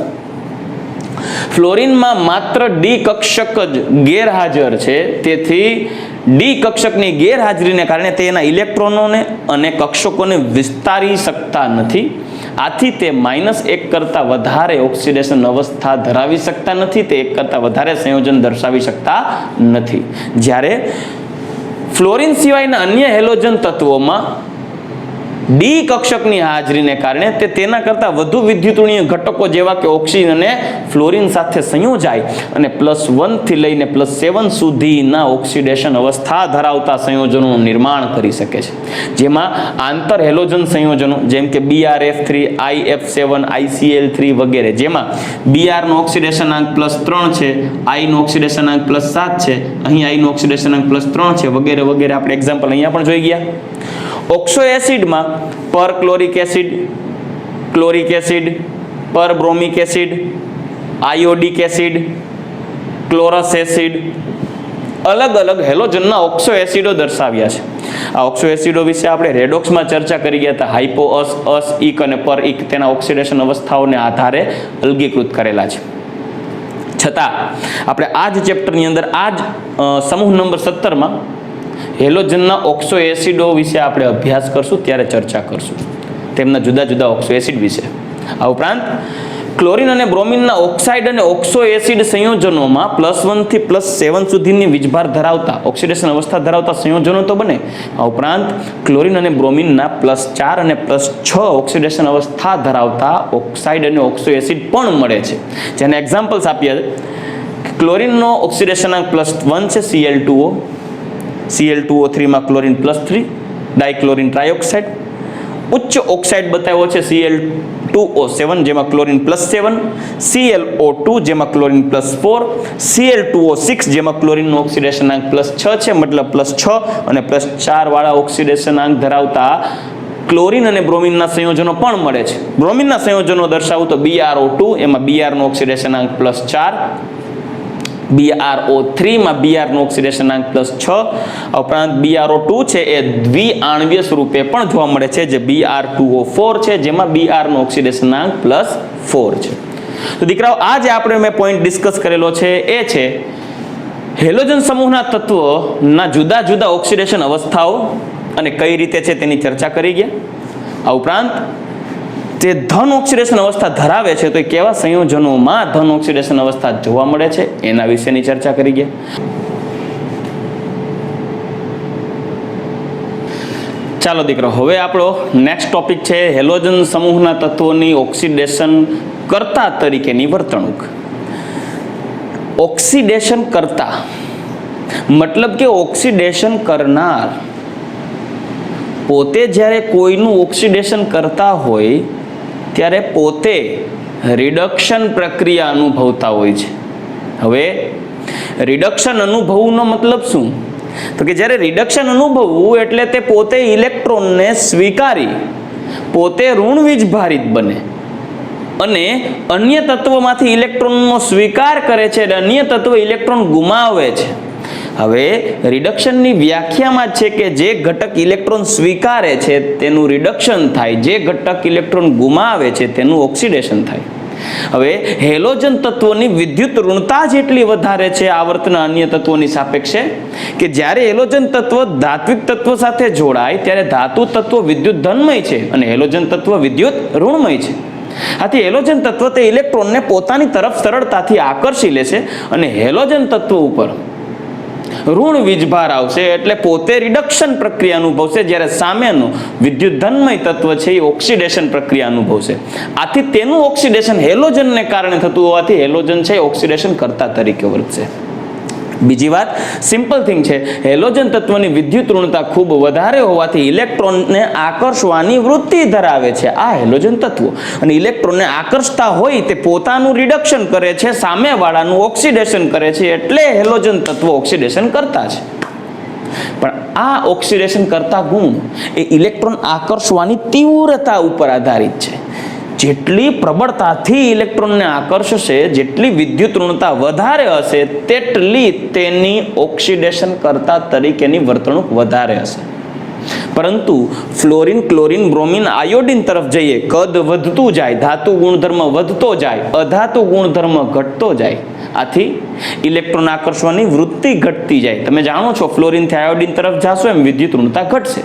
ફ્લોરિનમાં માત્ર ડી કક્ષક જ ગેરહાજર છે, તેથી ડી કક્ષકની ગેરહાજરીને કારણે તેના ઇલેક્ટ્રોનોને અને કક્ષકોને વિસ્તારી શકતા નથી. આથી તે -1 કરતા વધારે ઓક્સિડેશન અવસ્થા ધરાવી શકતા નથી, તે 1 કરતા વધારે સંયોજન દર્શાવી શકતા નથી. જ્યારે ફ્લોરિન સિવાયના અન્ય હેલોજન તત્વોમાં ડી કક્ષકની હાજરીને કારણે તે તેના કરતા વધુ વિદ્યુતઋણીય ઘટકો જેવા કે ઓક્સિજન અને ફ્લોરિન સાથે સંયોજાય અને +1 થી લઈને +7 સુધીના ઓક્સિડેશન અવસ્થા ધરાવતા સંયોજનોનું નિર્માણ કરી શકે છે, જેમાં આંતર હેલોજન સંયોજનો જેમ કે BrF3, IF7, ICl3 વગેરે, જેમાં Br નો ઓક્સિડેશન આંક +3 છે, I નો ઓક્સિડેશન આંક +7 છે, અહીં I નો ઓક્સિડેશન આંક +3 છે, વગેરે વગેરે આપણે એક્ઝામ્પલ અહીંયા પણ જોઈ ગયા. ઓક્સો એસિડમાં પર ક્લોરિક એસિડ, પર બ્રોમિક એસિડ, આયોડિક એસિડ, ક્લોરસ એસિડ, અલગ અલગ હેલોજનના ઓક્સો એસિડો દર્શાવ્યા છે. આ ઓક્સો એસિડો વિશે આપણે રેડોક્સમાં ચર્ચા કરી ગયા હતા. હાઇપો, અસ, ઇક અને પર ઇક તેના ઓક્સિડેશન અવસ્થાઓને આધારે અલગીકૃત કરેલા છે. છતાં આપણે આ જ ચેપ્ટરની અંદર આ જ સમૂહ નંબર 17માં હેલોજનના ઓક્સો એસિડો વિશે આપણે અભ્યાસ કરશું, ત્યારે ચર્ચા કરશું તેમના જુદા જુદા ઓક્સો એસિડ વિશે. આ ઉપરાંત ક્લોરિન અને બ્રોમિનના ઓક્સાઇડ અને ઓક્સો એસિડ સંયોજનોમાં +1 થી +7 સુધીની વીજભાર ધરાવતા ઓક્સિડેશન અવસ્થા ધરાવતા સંયોજનો તો બને. આ ઉપરાંત ક્લોરિન અને બ્રોમિનના +4 અને +6 ઓક્સિડેશન અવસ્થા ધરાવતા ઓક્સાઇડ અને ઓક્સો એસિડ પણ મળે છે, જેને એક્ઝામ્પલ્સ આપ્યા છે. ક્લોરિનનો ઓક્સિડેશન આંક +1 છે, Cl2O, Cl2O3 માં ક્લોરિન +3, ડાયક્લોરિન ટ્રાયોક્સાઇડ. ઉચ્ચ ઓક્સાઇડ બતાવ્યો છે Cl2O7 જેમાં ક્લોરિન +7, ClO2 જેમાં ક્લોરિન +4, Cl2O6 જેમાં ક્લોરિનનો ઓક્સિડેશન આંક +6 છે, મતલબ +6 અને +4 વાળા ઓક્સિડેશન આંક ધરાવતા ક્લોરિન અને બ્રોમિનના સંયોજનો પણ મળે છે. બ્રોમિનના સંયોજનો દર્શાવું તો BrO2 એમાં Br નો ઓક્સિડેશન આંક +4, BrO3 માં Br નો ઓક્સિડેશન આંક +6. ઉપરાંત BrO2 છે એ દ્વિઆણ્વીય સ્વરૂપે પણ જોવા મળે છે, જે Br2O4 છે જેમાં Br નો ઓક્સિડેશન આંક +4 છે. તો દીકરાઓ, આ જે આપણે મેં પોઈન્ટ ડિસ્કસ કરેલો છે એ છે હેલોજન સમૂહના તત્વોના જુદા જુદા ઓક્સિડેશન અવસ્થાઓ અને કઈ રીતે છે તેની ચર્ચા કરી ગયા. આ ઉપરાંત જે ધન ઓક્સિડેશન અવસ્થા ધરાવે છે તો એ કેવા સંયોજનોમાં ધન ઓક્સિડેશન અવસ્થા જોવા મળે છે એના વિશેની ચર્ચા કરી ગયા. ચાલો દીકરો, હવે આપણો નેક્સ્ટ ટોપિક છે હેલોજન સમૂહના તત્વોની ઓક્સિડેશન કર્તા તરીકેની વર્તણૂક. ઓક્સિડેશન કર્તા મતલબ કે ઓક્સિડેશન કરનાર પોતે જ્યારે કોઈનું ઓક્સિડેશન કરતા હોય ત્યારે પોતે રિડક્શન પ્રક્રિયા અનુભવતા હોય છે. હવે રિડક્શન અનુભવનો મતલબ શું? તો કે જ્યારે રિડક્શન અનુભવવું એટલે તે પોતે ઇલેક્ટ્રોનને સ્વીકારી પોતે ઋણ વીજભારિત બને અને અન્ય તત્વોમાંથી ઇલેક્ટ્રોનનો સ્વીકાર કરે છે અને અન્ય તત્વ ઇલેક્ટ્રોન ગુમાવે છે. હવે રિડક્શનની વ્યાખ્યામાં છે કે જે ઘટક ઇલેક્ટ્રોન સ્વીકારે છે તેનું રિડક્શન થાય, જે ઘટક ઇલેક્ટ્રોન ગુમાવે છે તેનું ઓક્સિડેશન થાય. હવે હેલોજન તત્વોની વિદ્યુત ઋણતા જેટલી વધારે છે આવર્તના અન્ય તત્વોની સાપેક્ષે કે જ્યારે હેલોજન તત્વ ધાત્વિક તત્વ સાથે જોડાય ત્યારે ધાતુ તત્વ વિદ્યુત ધનમય છે અને હેલોજન તત્વ વિદ્યુત ઋણમય છે. આથી હેલોજન તત્વ તે ઇલેક્ટ્રોનને પોતાની તરફ સરળતાથી આકર્ષી લેશે અને હેલોજન તત્વ ઉપર ઋણ વીજભાર આવશે એટલે પોતે રિડક્શન પ્રક્રિયા અનુભવશે, જ્યારે સામેનું વિદ્યુત ધનમય તત્વ છે એ ઓક્સિડેશન પ્રક્રિયા અનુભવશે. આથી તેનું ઓક્સિડેશન હેલોજનને કારણે થતું હોવાથી હેલોજન છે ઓક્સિડેશન કર્તા તરીકે વર્તશે. બીજી વાત સિમ્પલ થિંગ છે, હેલોજન તત્વની વિદ્યુત ઋણતા ખૂબ વધારે હોવાથી ઇલેક્ટ્રોનને આકર્ષવાની વૃત્તિ ધરાવે છે આ હેલોજન તત્વો, અને ઇલેક્ટ્રોનને આકર્ષતા હોય તે પોતાનું રિડક્શન કરે છે, સામેવાળાનું ઓક્સિડેશન કરે છે, એટલે હેલોજન તત્વો ઓક્સિડેશન કરતા છે. પણ આ ઓક્સિડેશન કરતા ગુણ એ ઇલેક્ટ્રોન આકર્ષવાની તીવ્રતા ઉપર આધારિત છે. જેટલી પ્રબળતાથી ઇલેક્ટ્રોનને આકર્ષશે, જેટલી વિદ્યુત ઋણતા વધારે હશે તેટલી તેની ઓક્સિડેશન કરતા તરીકેની વર્તણૂક વધારે હશે. પરંતુ ફ્લોરિન, ક્લોરિન, બ્રોમિન, આયોડિન તરફ જઈએ, કદ વધતું જાય, ધાતુ ગુણધર્મ વધતો જાય, અધાતુ ગુણધર્મ ઘટતો જાય. આથી ઇલેક્ટ્રોન આકર્ષવાની વૃત્તિ ઘટતી જાય. તમે જાણો છો ફ્લોરિનથી આયોડિન તરફ જાશો એમ વિદ્યુત ઋણતા ઘટશે.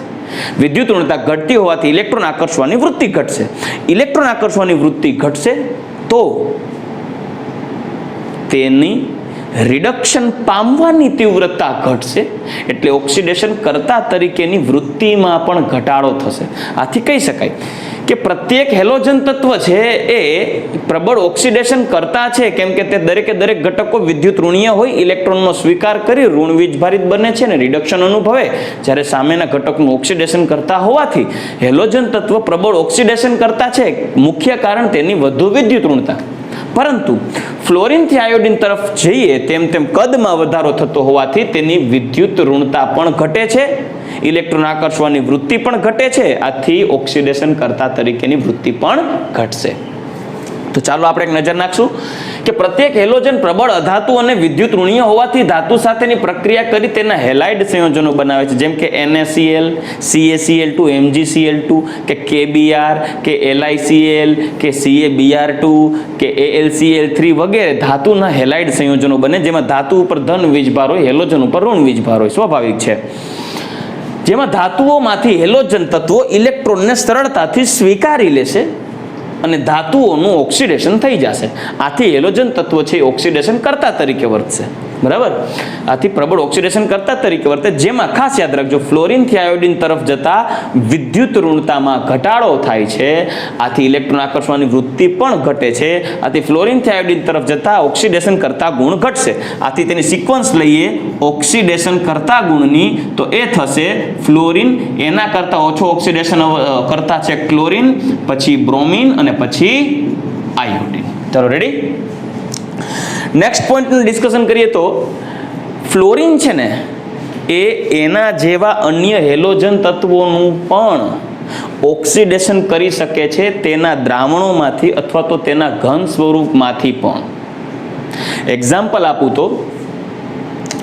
વિદ્યુત ઋણતા ઘટતી હોવાથી ઇલેક્ટ્રોન આકર્ષવાની વૃત્તિ ઘટશે. ઇલેક્ટ્રોન આકર્ષવાની વૃત્તિ ઘટશે તો તેની રિડક્શન પામવાની તીવ્રતા ઘટશે એટલે ઓક્સિડેશન કરતા તરીકેની વૃત્તિમાં પણ ઘટાડો થશે. આથી કહી શકાય કે પ્રત્યેક હેલોજન તત્વ છે એ પ્રબળ ઓક્સિડેશન કરતા છે, કેમ કે તે દરેકે દરેક ઘટકો વિદ્યુત ઋણીય હોય, ઇલેક્ટ્રોનનો સ્વીકાર કરી ઋણ વીજભારિત બને છે અને રિડક્શન અનુભવે, જ્યારે સામેના ઘટકનું ઓક્સિડેશન કરતા હોવાથી હેલોજન તત્વ પ્રબળ ઓક્સિડેશન કરતા છે. મુખ્ય કારણ તેની વધુ વિદ્યુત ઋણતા. પરંતુ ફ્લોરિનથી આયોડિન તરફ જઈએ તેમ તેમ કદમાં વધારો થતો હોવાથી તેની વિદ્યુત ઋણતા પણ ઘટે છે, ઇલેક્ટ્રોન આકર્ષવાની વૃત્તિ પણ ઘટે છે. આથી ઓક્સિડેશન કરતા તરીકેની વૃત્તિ પણ ઘટશે. તો ચાલો આપણે એક નજર નાખશું કે પ્રત્યેક હેલોજન પ્રબળ અધાતુ અને વિદ્યુત ઋણીય હોવાથી ધાતુ સાથેની પ્રક્રિયા કરી તેના હેલાઇડ સંયોજનો બનાવે છે, જેમ કે NaCl, CaCl2, MgCl2 કે KBr કે LiCl કે CaBr2 કે AlCl3 વગેરે ધાતુના હેલાઇડ સંયોજનો બને, જેમાં ધાતુ ઉપર ધન વીજભાર હોય, હેલોજન ઉપર ઋણ વીજભાર હોય. સ્વાભાવિક છે. જેમાં ધાતુઓમાંથી હેલોજન તત્વો ઇલેક્ટ્રોનને સરળતાથી સ્વીકારી લેશે અને ધાતુઓનું ઓક્સિડેશન થઈ જશે. આથી હેલોજન તત્વ છે ઓક્સિડેશન કરતા તરીકે વર્તશે. બરાબર? આથી પ્રબળ ઓક્સિડેશન કરતા તરીકે વર્તે, જેમાં ખાસ યાદ રાખજો ફ્લોરિનથી આયોડિન તરફ જતા વિદ્યુત ઋણતામાં ઘટાડો થાય છે. આથી ઇલેક્ટ્રોન આકર્ષવાની વૃત્તિ પણ ઘટે છે. આથી ફ્લોરિનથી આયોડિન તરફ જતા ઓક્સિડેશન કરતા ગુણ ઘટશે. આથી તેની સિક્વન્સ લઈએ ઓક્સિડેશન કરતા ગુણની તો એ થશે ફ્લોરિન, એના કરતા ઓછો ઓક્સિડેશન કરતા છે ક્લોરિન, પછી બ્રોમિન અને પછી આયોડિન. ચાલો રેડી? નેક્સ્ટ પોઈન્ટનું ડિસ્કશન કરીએ તો ફ્લોરિન છે ને એ એના જેવા અન્ય હેલોજન તત્વોનું પણ ઓક્સિડેશન કરી શકે છે તેના દ્રાવણોમાંથી અથવા તો તેના ઘન સ્વરૂપમાંથી પણ. એક્ઝામ્પલ આપું તો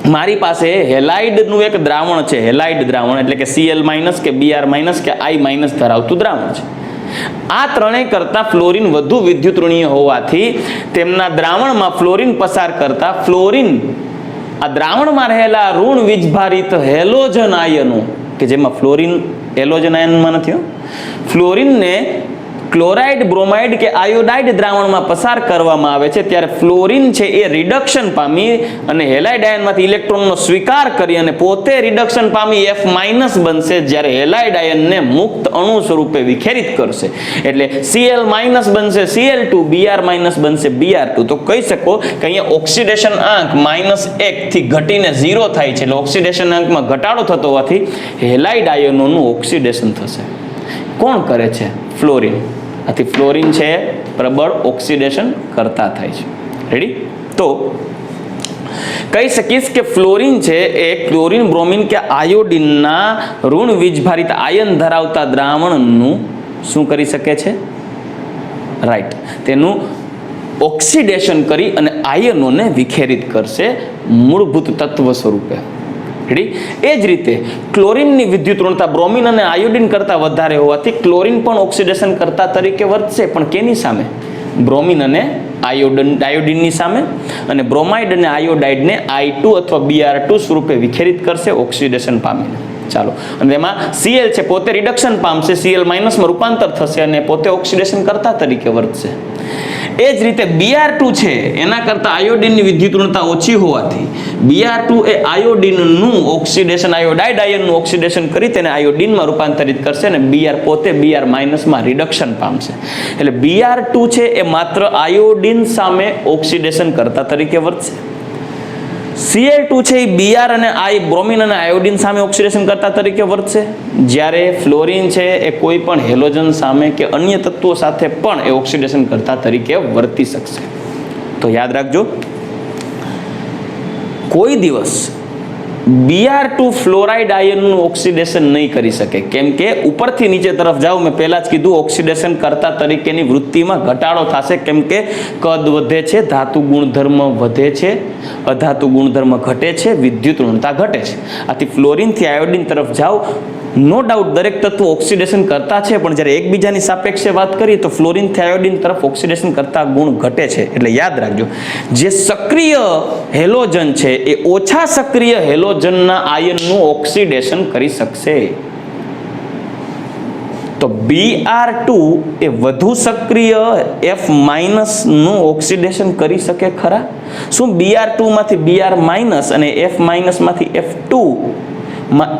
મારી પાસે હેલાઇડનું એક દ્રાવણ છે, હેલાઇડ દ્રાવણ એટલે કે Cl- કે Br- કે I- ધરાવતું દ્રાવણ છે. આ ત્રણેય કરતા ફ્લોરિન વધુ વિદ્યુત ઋણીય હોવાથી તેમના દ્રાવણમાં ફ્લોરિન પસાર કરતા ફ્લોરિન આ દ્રાવણમાં રહેલા ઋણ વીજભારિત હેલોજન આયનો કે જેમાં ફ્લોરિન હેલોજન આયનમાં નથી, ફ્લોરિનને ક્લોરાઇડ, બ્રોમાઇડ કે આયોડાઇડ દ્રાવણમાં પસાર કરવામાં આવે છે ત્યારે ફ્લોરિન છે એ રિડક્શન પામી અને હેલાઇડ આયનમાંથી ઇલેક્ટ્રોનનો સ્વીકાર કરી અને પોતે રિડક્શન પામી F- બનશે, જ્યારે હેલાઇડ આયનને મુક્ત અણુ સ્વરૂપે વિખેરિત કરશે. એટલે Cl- બનશે Cl2, Br- બનશે Br2. તો કહી શકો કે અહીંયા ઓક્સિડેશન આંક -1 થી ઘટીને 0 થાય છે. એટલે ઓક્સિડેશન આંકમાં ઘટાડો થતો હોવાથી હેલાઇડ આયનોનું ઓક્સિડેશન થશે. કોણ કરે છે? ફ્લોરિન. આથી ફ્લોરિન છે પ્રબળ ઓક્સિડેશન કરતા થાય છે. રેડી? તો કહી શકીશ કે ફ્લોરિન છે એ ક્લોરીન, બ્રોમિન કે આયોડિનના ઋણ વીજભારિત આયન ધરાવતા દ્રાવણનું શું કરી શકે છે? રાઈટ, તેનું ઓક્સિડેશન કરી અને આયનોને વિખેરિત કરશે મૂળભૂત તત્વ સ્વરૂપે. રેડી? એ જ રીતે ક્લોરીનની વિદ્યુત ઋણતા બ્રોમિન અને આયોડિન કરતાં વધારે હોવાથી ક્લોરીન પણ ઓક્સિડેશન કરતા તરીકે વર્તશે, પણ કેની સામે? બ્રોમિન અને આયોડિનની સામે. અને બ્રોમાઇડ અને આયોડાઇડને I2 અથવા Br2 સ્વરૂપે વિખેરિત કરશે ઓક્સિડેશન પામીને. ચાલો, અને એમાં Cl છે પોતે રિડક્શન પામશે, Cl માઇનસમાં રૂપાંતર થશે અને પોતે ઓક્સિડેશન કરતા તરીકે વર્તશે. એ જ રીતે Br2 છે એના કરતાં આયોડિનની વિદ્યુત ઋણતા ઓછી હોવાથી Br2 એ આયોડિનનું ઓક્સિડેશન, આયોડાઇડ આયનનું ઓક્સિડેશન કરી તેને આયોડિનમાં રૂપાંતરિત કરશે અને Br પોતે Br માઇનસમાં રિડક્શન પામશે. એટલે Br2 છે એ માત્ર આયોડિન સામે ઓક્સિડેશન કરતા તરીકે વર્તશે. Cl2 છે એ Br અને બ્રોમિન અને આયોડિન સામે ઓક્સિડેશન કરતા તરીકે વર્તશે, જ્યારે ફ્લોરિન છે એ કોઈ પણ હેલોજન સામે કે અન્ય તત્વો સાથે પણ એ ઓક્સિડેશન કરતા તરીકે વર્તી શકશે. તો યાદ રાખજો, કોઈ દિવસ Br2 ફ્લોરાઇડ આયનનું ઓક્સિડેશન નહીં કરી શકે, કેમ કે ઉપરથી નીચે તરફ જાઓ, મેં પહેલા જ કીધું ઓક્સિડેશન કરતા તરીકેની વૃત્તિમાં ઘટાડો થશે, કેમ કે કદ વધે છે, ધાતુ ગુણધર્મ વધે છે, અધાતુ ગુણધર્મ ઘટે છે, વિદ્યુત ઋણતા ઘટે છે. આથી ફ્લોરિનથી આયોડિન તરફ જાઓ, નો ડાઉટ દરેક તત્વો ઓક્સિડેશન કરતા છે, પણ જ્યારે એકબીજાની સાપેક્ષે વાત કરીએ તો ફ્લોરિનથી આયોડિન તરફ ઓક્સિડેશન કરતા ગુણ ઘટે છે. એટલે યાદ રાખજો, જે સક્રિય હેલોજન છે એ ઓછા સક્રિય હેલોજનના આયનનું ઓક્સિડેશન કરી શકશે. તો Br2 એ વધુ સક્રિય F નું ઓક્સિડેશન કરી શકે ખરા? શું Br2 માંથી Br માઇનસ અને F માંથી F2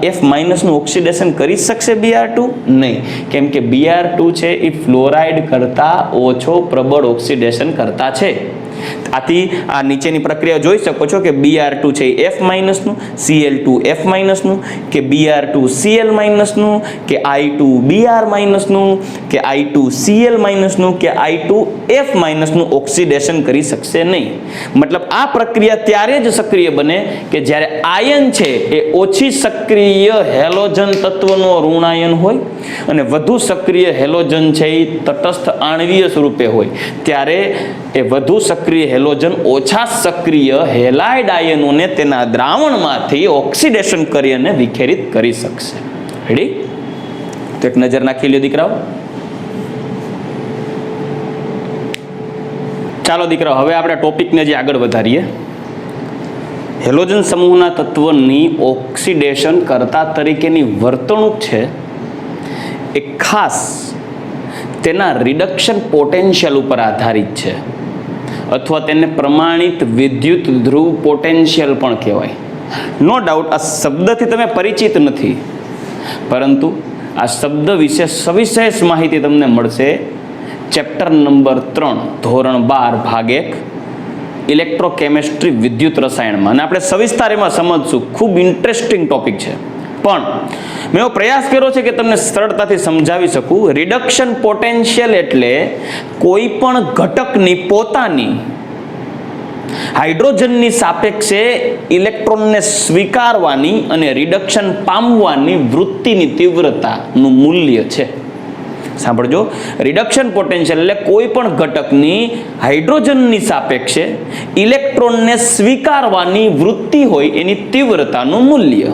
F નું ઓક્સિડેશન કરી શકશે Br2? નહીં, કેમ કે Br2 છે એ ફ્લોરાઇડ કરતા ઓછો પ્રબળ ઓક્સિડેશન કરતા છે. આથી આ નીચેની પ્રક્રિયા જોઈ શકો છો કે Br2 છે એ F નું, Cl2 F નું, કે Br2 Cl નું, કે I2 Br નું, કે I2 Cl નું, કે I2 F નું ઓક્સિડેશન કરી શકશે નહીં. મતલબ આ પ્રક્રિયા ત્યારે જ સક્રિય બને કે જ્યારે આયન છે એ ઓછી સક્રિય હેલોજન તત્વનો ઋણાયન હોય અને વધુ સક્રિય હેલોજન છે એ તટસ્થ આણ્વીય સ્વરૂપે હોય, ત્યારે એ વધુ સક્રિય હેલોજન ઓછા સક્રિય હેલાઇડ આયનોને તેના દ્રાવણમાંથી ઓક્સિડેશન કરી અને વિખેરિત કરી શકશે. રેડી? તો એક નજર નાખી લ્યો દીકરાઓ. ચાલો દીકરાઓ, હવે આપણે ટોપિકને જે આગળ વધારીએ. હેલોજન સમૂહના તત્વની ઓક્સિડેશન કરતા તરીકેની વર્તણૂક છે એ ખાસ તેના રિડક્શન પોટેન્શિયલ ઉપર આધારિત છે, અથવા તેને પ્રમાણિત વિદ્યુત ધ્રુવ પોટેન્શિયલ પણ કહેવાય. નો ડાઉટ આ શબ્દથી તમે પરિચિત નથી, પરંતુ આ શબ્દ વિશે સવિશેષ માહિતી તમને મળશે ચેપ્ટર નંબર 3 ધોરણ 12 ભાગ 1 ઇલેક્ટ્રોકેમિસ્ટ્રી વિદ્યુત રસાયણમાં. અને આપણે સવિસ્તાર એમાં સમજશું. ખૂબ ઇન્ટરેસ્ટિંગ ટોપિક છે, પણ મેં એવો પ્રયાસ કર્યો છે કે તમને સરળતાથી સમજાવી શકું. રિડક્શન પોટેન્શિયલ એટલે કોઈ પણ ઘટકની પોતાની હાઇડ્રોજનની સાપેક્ષે ઇલેક્ટ્રોનને સ્વીકારવાની અને રિડક્શન પામવાની વૃત્તિની તીવ્રતાનું મૂલ્ય છે. સાંભળજો, રિડક્શન પોટેન્શિયલ એટલે કોઈ પણ ઘટકની હાઇડ્રોજનની સાપેક્ષે ઇલેક્ટ્રોનને સ્વીકારવાની વૃત્તિ હોય એની તીવ્રતાનું મૂલ્ય.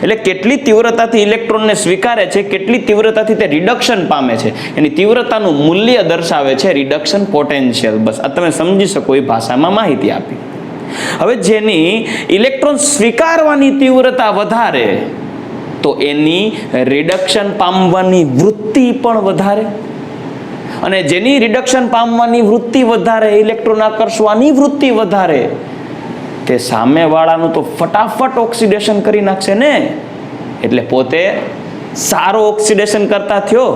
એટલે કેટલી તીવ્રતાથી ઇલેક્ટ્રોનને સ્વીકારે છે, કેટલી તીવ્રતાથી તે રિડક્શન પામે છે, એની તીવ્રતાનું મૂલ્ય દર્શાવે છે રિડક્શન પોટેન્શિયલ. બસ આ તમે સમજી શકો એ ભાષામાં માહિતી આપી. હવે જેની ઇલેક્ટ્રોન સ્વીકારવાની તીવ્રતા વધારે, તો એની રિડક્શન પામવાની વૃત્તિ પણ વધારે, અને જેની રિડક્શન પામવાની વૃત્તિ વધારે, ઇલેક્ટ્રોન આકર્ષવાની વૃત્તિ વધારે, તે સામેવાળાનું તો ફટાફટ ઓક્સિડેશન કરી નાખશે ને. એટલે પોતે સારો ઓક્સિડેશન કરતા થયો.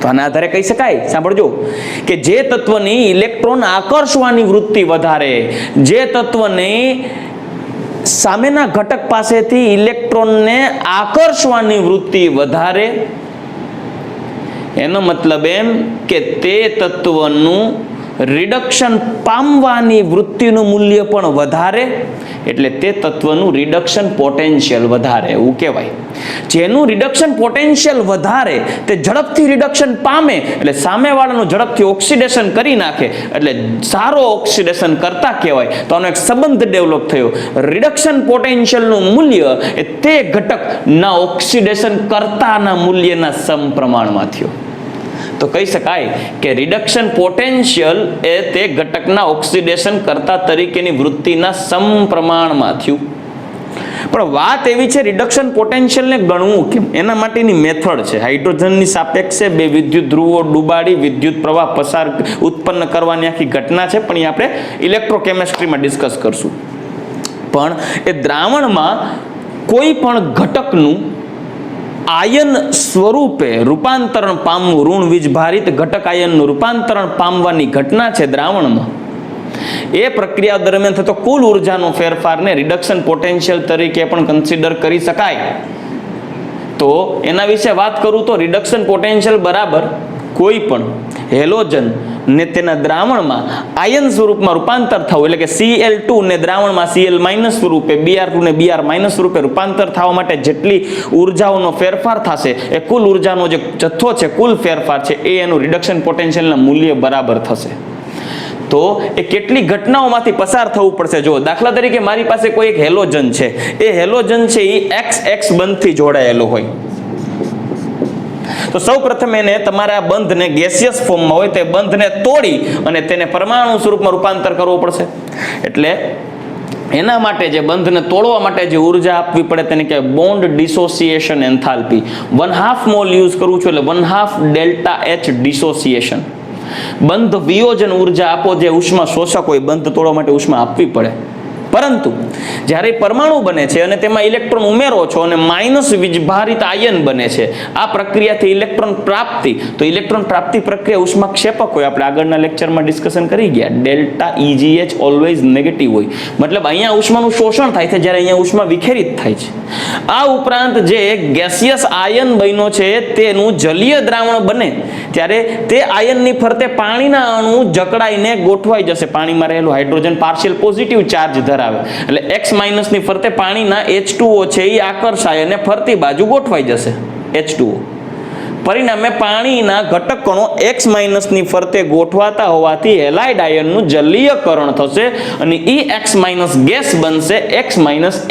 તો આના આધારે કહી શકાય, સાંભળજો, કે જે તત્વની ઇલેક્ટ્રોન આકર્ષવાની વૃત્તિ વધારે, જે તત્વની સામેના ઘટક પાસેથી ઇલેક્ટ્રોનને આકર્ષવાની વૃત્તિ વધારે, એનો મતલબ એમ કે તે તત્વનું રિડક્શન પામવાની વૃત્તિનું મૂલ્ય પણ વધારે, એટલે તે તત્વનું રિડક્શન પોટેન્શિયલ વધારે એવું કહેવાય. જેનું રિડક્શન પોટેન્શિયલ વધારે તે ઝડપથી રિડક્શન પામે, એટલે સામેવાળાનું ઝડપથી ઓક્સિડેશન કરી નાખે, એટલે સારો ઓક્સિડેશન કરતા કહેવાય. તો આનો એક સંબંધ ડેવલપ થયો. રિડક્શન પોટેન્શિયલનું મૂલ્ય એ તે ઘટકના ઓક્સિડેશન કરતાના મૂલ્યના સમપ્રમાણમાં થયો. તો કહી શકાય કે રિડક્શન પોટેન્શિયલ એ તે ઘટકના ઓક્સિડેશન કરતા તરીકેની વૃત્તિના સમપ્રમાણમાં થયું. પણ વાત એવી છે, રિડક્શન પોટેન્શિયલને ગણવું કેમ, એના માટેની મેથડ છે. હાઇડ્રોજનની સાપેક્ષે બે વિદ્યુત ધ્રુવો ડૂબાડી વિદ્યુત પ્રવાહ ઉત્પન્ન કરવાની આખી ઘટના છે, પણ એ આપણે ઇલેક્ટ્રોકેમિસ્ટ્રીમાં ડિસ્કસ કરશું. પણ એ દ્રાવણમાં કોઈ પણ ઘટકનું આયન સ્વરૂપે રૂપાંતરણ પામવું, ઋણ વીજભારિત ઘટક આયનનું રૂપાંતરણ પામવાની ઘટના છે દ્રાવણમાં, એ પ્રક્રિયા દરમિયાન થતો કુલ ઉર્જાનો ફેરફારને રિડક્શન પોટેન્શિયલ તરીકે પણ કન્સિડર કરી શકાય. તો એના વિશે વાત કરું તો રિડક્શન પોટેન્શિયલ બરાબર કોઈ પણ હેલોજન ને તેના દ્રાવણમાં આયન સ્વરૂપમાં રૂપાંતર થવું, એટલે કે Cl2 ને દ્રાવણમાં Cl- સ્વરૂપે, Br2 ને Br- સ્વરૂપે રૂપાંતર થવા માટે જેટલી ઉર્જાઓનો ફેરફાર થશે, એ કુલ ઉર્જાનો જે જથ્થો છે, કુલ ફેરફાર છે, એ એનું રિડક્શન પોટેન્શિયલના મૂલ્ય બરાબર થશે. તો એ કેટલી ઘટનાઓમાંથી પસાર થવું પડશે. જો દાખલા તરીકે મારી પાસે કોઈ એક હેલોજન છે, એ હેલોજન છે એ XX બંધથી જોડાયેલો હોય, તો સૌ પ્રથમ એને તમારા બંધને ગેસિયસ ફોર્મમાં હોય તો બંધને તોડી અને તેને પરમાણુ સ્વરૂપમાં રૂપાંતર કરવું પડશે. એટલે એના માટે જે બંધને તોડવા માટે જે ઉર્જા આપવી પડે તેને કહેવાય bond dissociation enthalpy. 1/2 mall use કરું છું, એટલે 1/2 ડેલ્ટા H ડિસોસિએશન. બંધ વિયોજન ઉર્જા આપો, જે ઉષ્મા શોષક હોય, બંધ તોડવા માટે ઉષ્મા આપવી પડે. પરંતુ જ્યારે પરમાણુ બને છે અને તેમાં ઇલેક્ટ્રોન ઉમેરો છો અને માઇનસ વીજભારિત આયન બને છે, આ પ્રક્રિયાથી ઇલેક્ટ્રોન પ્રાપ્તિ, તો ઇલેક્ટ્રોન પ્રાપ્તિ પ્રક્રિયા ઉષ્માક્ષેપક હોય. આપણે આગળના લેક્ચરમાં ડિસ્કશન કરી ગયા, ડેલ્ટા EGH ઓલવેઝ નેગેટિવ હોય, મતલબ અહીંયા ઉષ્માનું શોષણ થાય છે, જ્યારે અહીંયા ઉષ્મા વિખેરિત થાય છે. આ ઉપરાંત જે ગેસિયસ આયન બન્યો છે તેનું જલીય દ્રાવણ બને ત્યારે તે આયનની ફરતે પાણીના અણુ જકડાઈને ગોઠવાઈ જશે. પાણીમાં રહેલું હાઇડ્રોજન પાર્શિયલ પોઝિટિવ ચાર્જ ધરાવે, એટલે X- ની ફરતે પાણીના H2O છે એ આકર્ષાય અને ફરતી બાજુ ગોઠવાઈ જશે H2O. પરિણામે પાણીના ઘટકણો X- ની ફરતે ગોઠવાતા હોવાથી હેલાઇડ આયનનું જલીયકરણ થશે અને X- ગેસ બનશે X-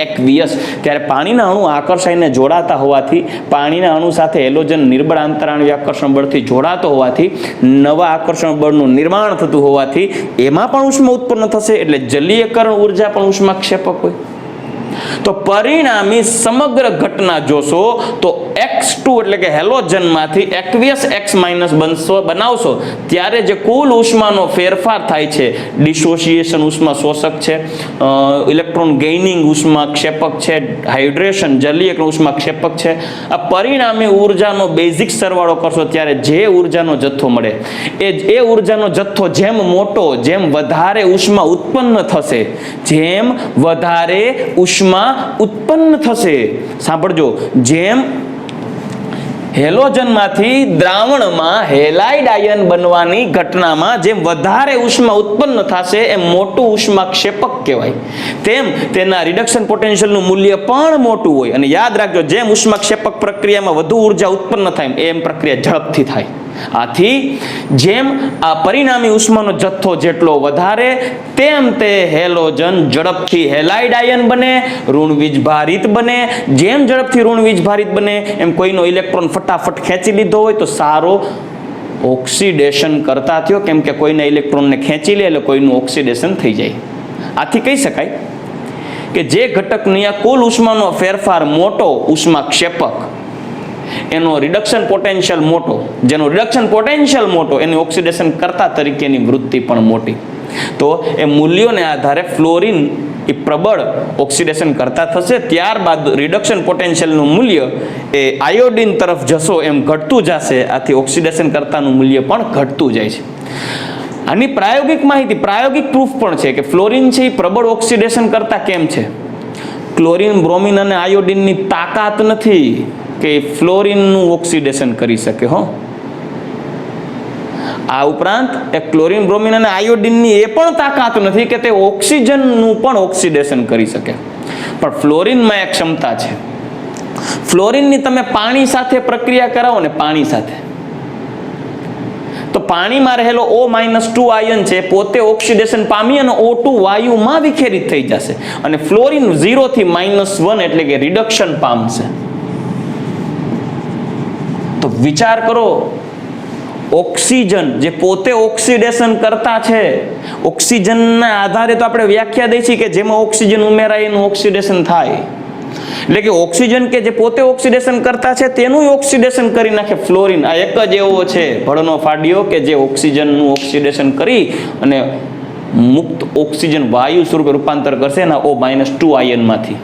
એક્વિયસ. ત્યારે પાણીના અણુ આકર્ષાઈને જોડાતા હોવાથી, પાણીના અણુ સાથે હેલોજન નિર્બળ આંતરાણ્વીય આકર્ષણ બળથી જોડાતો હોવાથી, નવા આકર્ષણ બળનું નિર્માણ થતું હોવાથી એમાં પણ ઉષ્મા ઉત્પન્ન થશે, એટલે જલીયકરણ ઉર્જા પણ ઉષ્માક્ષેપક હોય. તો પરિણામી સમગ્ર ઘટના જોશો તો X2 એટલે કે હેલોજનમાંથી એક્વિયસ X- બનાવશો ત્યારે જે કુલ ઉષ્માનો ફેરફાર થાય છે, ડિસોસિએશન ઉષ્મા શોષક છે, ઇલેક્ટ્રોન ગેઇનિંગ ઉષ્મા ક્ષેપક છે, હાઇડ્રેશન જલીયકરણ ઉષ્મા ક્ષેપક છે, આ પરિણામી ઉર્જાનો બેઝિક સરવાળો કરશો ત્યારે જે ઉર્જાનો જથ્થો મળે, એ ઉર્જાનો જથ્થો જેમ મોટો, જેમ વધારે ઉષ્મા ઉત્પન્ન થશે, જેમ વધારે ઉષ્મા ઉત્પન્ન થશે, સાંભળજો, જેમ હેલોજનમાંથી દ્રાવણમાં હેલાઇડ આયન બનવાની ઘટનામાં જેમ વધારે ઉષ્મા ઉત્પન્ન થશે એ મોટું ઉષ્માક્ષેપક કહેવાય, તેમ તેના રિડક્શન પોટેન્શિયલનું મૂલ્ય પણ મોટું હોય. અને યાદ રાખજો, જેમ ઉષ્માક્ષેપક પ્રક્રિયામાં વધુ ઉર્જા ઉત્પન્ન થાય એમ પ્રક્રિયા ઝડપથી થાય. આથી જેમ આ પરિણામી ઉષ્માનો જથ્થો જેટલો વધારે, તેમ તે હેલોજન ઝડપથી હેલાઇડ આયન બને, ઋણ વીજભારિત બને. જેમ ઝડપથી ઋણ વીજભારિત બને એમ કોઈનો ઇલેક્ટ્રોન ફટાફટ ખેંચી લીધો હોય તો સારો ઓક્સિડેશન કરતા થયો, કેમ કે કોઈના ઇલેક્ટ્રોનને ખેંચી લે એટલે કોઈનું ઓક્સિડેશન થઈ જાય. આથી કહી શકાય કે જે ઘટકની આ કુલ ઉષ્માનો ફેરફાર મોટો ઉષ્માક્ષેપક, એનો રિડક્શન પોટેન્શિયલ મોટો, જેનો રિડક્શન પોટેન્શિયલ મોટો, એની ઓક્સિડેશન કરતા તરીકેની વૃત્તિ પણ મોટી. તો એ મૂલ્યોને આધારે ફ્લોરિન એ પ્રબળ ઓક્સિડેશન કરતા થશે, ત્યારબાદ રિડક્શન પોટેન્શિયલનું મૂલ્ય એ આયોડિન તરફ જશો એમ ઘટતું જશે. આથી ઓક્સિડેશન કરતાનું મૂલ્ય પણ ઘટતું જાય છે. આની પ્રાયોગિક માહિતી, પ્રાયોગિક પ્રૂફ પણ છે કે ફ્લોરિન છે એ પ્રબળ ઓક્સિડેશન કરતા કેમ છે. ક્લોરિન, બ્રોમિન અને આયોડિનની તાકાત નથી કે ફ્લોરિનનું ઓક્સિડેશન કરી શકે. હો, આ ઉપરાંત એ ક્લોરીન બ્રોમિન અને આયોડિનની એ પણ તાકાત નથી કે તે ઓક્સિજનનું પણ ઓક્સિડેશન કરી શકે, પણ ફ્લોરિનમાં એક ક્ષમતા છે. ફ્લોરિનની તમે પાણી સાથે પ્રક્રિયા કરાવો ને, પાણી સાથે, તો પાણીમાં રહેલો O-2 આયન છે પોતે ઓક્સિડેશન પામી અને O2 વાયુમાં વિખેરિત થઈ જશે અને ફ્લોરિન 0 થી -1 એટલે કે રિડક્શન પામશે. તો વિચાર કરો, ઓક્સિજન જે પોતે ઓક્સિડેશન કરતા છે, ઓક્સિજનના આધારે તો આપણે વ્યાખ્યા દઈ છીએ કે જેમાં ઓક્સિજન ઉમેરાય એનું ઓક્સિડેશન થાય, એટલે કે ઓક્સિજન કે જે પોતે ઓક્સિડેશન કરતા છે તેનું ઓક્સિડેશન કરી નાખે ફ્લોરિન. આ એક જ એવો છે ભળનો ફાડ્યો કે જે ઓક્સિજનનું ઓક્સિડેશન કરી અને મુક્ત ઓક્સિજન વાયુ સ્વરૂપે રૂપાંતર કરશે એના O-2 આયનમાંથી.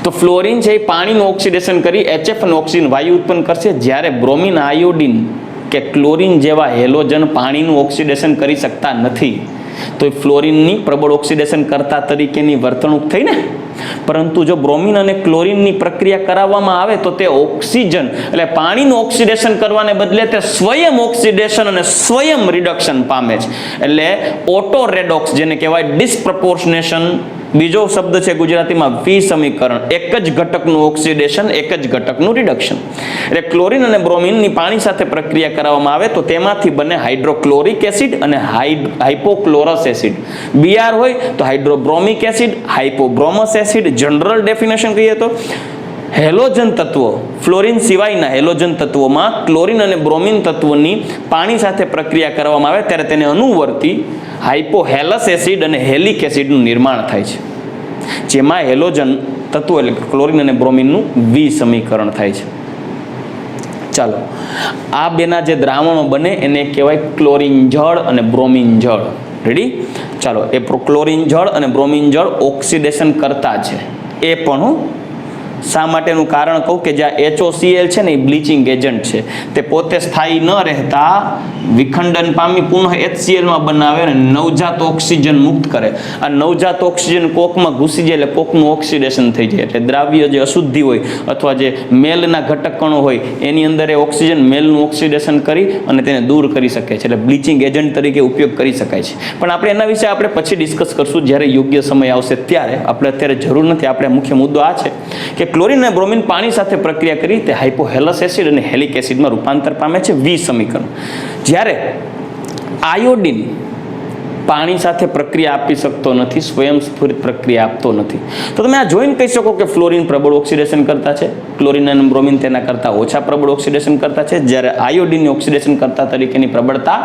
તો ફ્લોરિન છે એ પાણીનું ઓક્સિડેશન કરી HF અને ઓક્સિજન વાયુ ઉત્પન્ન કરશે, જ્યારે બ્રોમિન, આયોડિન કે ક્લોરીન જેવા હેલોજન પાણીનું ઓક્સિડેશન કરી શકતા નથી. તો એ ફ્લોરિનની પ્રબળ ઓક્સિડેશન કરતા તરીકેની વર્તણૂક થઈ ને. પરંતુ જો બ્રોમિન અને ક્લોરીનની પ્રક્રિયા કરાવવામાં આવે તો તે ઓક્સિજન એટલે પાણીનું ઓક્સિડેશન કરવાને બદલે તે સ્વયં ઓક્સિડેશન અને સ્વયં રિડક્શન પામે છે. એટલે ઓટો રેડોક્સ જેને કહેવાય ડિસ્પ્રપોર્શનેશન, બીજો શબ્દ છે ગુજરાતીમાં વિસમીકરણ. એક જ ઘટકનું ઓક્સિડેશન, એક જ ઘટકનું રિડક્શન. એટલે ક્લોરીન અને બ્રોમિનની પાણી સાથે પ્રક્રિયા કરવામાં આવે તો તેમાંથી બને હાઇડ્રોક્લોરિક એસિડ અને હાઇપોક્લોરસ એસિડ. Br હોય તો હાઇડ્રોબ્રોમિક એસિડ, હાઇપોબ્રોમસ એસિડ. જનરલ ડેફિનેશન કહીએ તો હેલોજન તત્વો, ફ્લોરિન સિવાયના હેલોજન તત્વોમાં ક્લોરીન અને બ્રોમિન તત્વોની પાણી સાથે પ્રક્રિયા કરવામાં આવે ત્યારે તેને અનુવર્તી હાઇપોહેલસ એસિડ અને હેલિક એસિડનું નિર્માણ થાય છે, જેમાં હેલોજન તત્વો એટલે ક્લોરીન અને બ્રોમિનનું વિસમીકરણ થાય છે. ચાલો, આ બેના જે દ્રાવણો બને એને કહેવાય ક્લોરીન જળ અને બ્રોમિન જળ. રેડી? ચાલો, એ ક્લોરીન જળ અને બ્રોમિન જળ ઓક્સિડેશન કરતા છે. એ પણ શા માટેનું કારણ કહું કે જ્યાં HOCl છે ને એ બ્લીચિંગ એજન્ટ છે, તે પોતે સ્થાયી ન રહેતા વિખંડન પામી પુનઃ HCl માં બનાવે અને નવજાત ઓક્સિજન મુક્ત કરે. આ નવજાત ઓક્સિજન કોકમાં ઘૂસી જાય એટલે કોકનું ઓક્સિડેશન થઈ જાય. એટલે દ્રાવ્ય જે અશુદ્ધિ હોય અથવા જે મેલના ઘટક કણો હોય એની અંદર એ ઓક્સિજન મેલનું ઓક્સિડેશન કરી અને તેને દૂર કરી શકે છે. એટલે બ્લીચિંગ એજન્ટ તરીકે ઉપયોગ કરી શકાય છે. પણ આપણે એના વિશે આપણે પછી ડિસ્કસ કરશું જ્યારે યોગ્ય સમય આવશે ત્યારે. આપણે અત્યારે જરૂર નથી. આપણે મુખ્ય મુદ્દો આ છે કે ક્લોરીન અને બ્રોમિન પાણી સાથે પ્રક્રિયા કરી તે હાઇપોહેલસ એસિડ અને હેલિક એસિડમાં રૂપાંતર પામે છે, વિસમીકરણ. જ્યારે આયોડિન પાણી સાથે પ્રક્રિયા આપી શકતો નથી, સ્વયંસ્ફુરિત પ્રક્રિયા આપતો નથી. તો તમે આ જોઈને કહી શકો કે ફ્લોરિન પ્રબળ ઓક્સિડેશન કરતા છે, ક્લોરીન અને બ્રોમિન તેના કરતા ઓછા પ્રબળ ઓક્સિડેશન કરતા છે, જ્યારે આયોડિનની ઓક્સિડેશન કરતા તરીકેની પ્રબળતા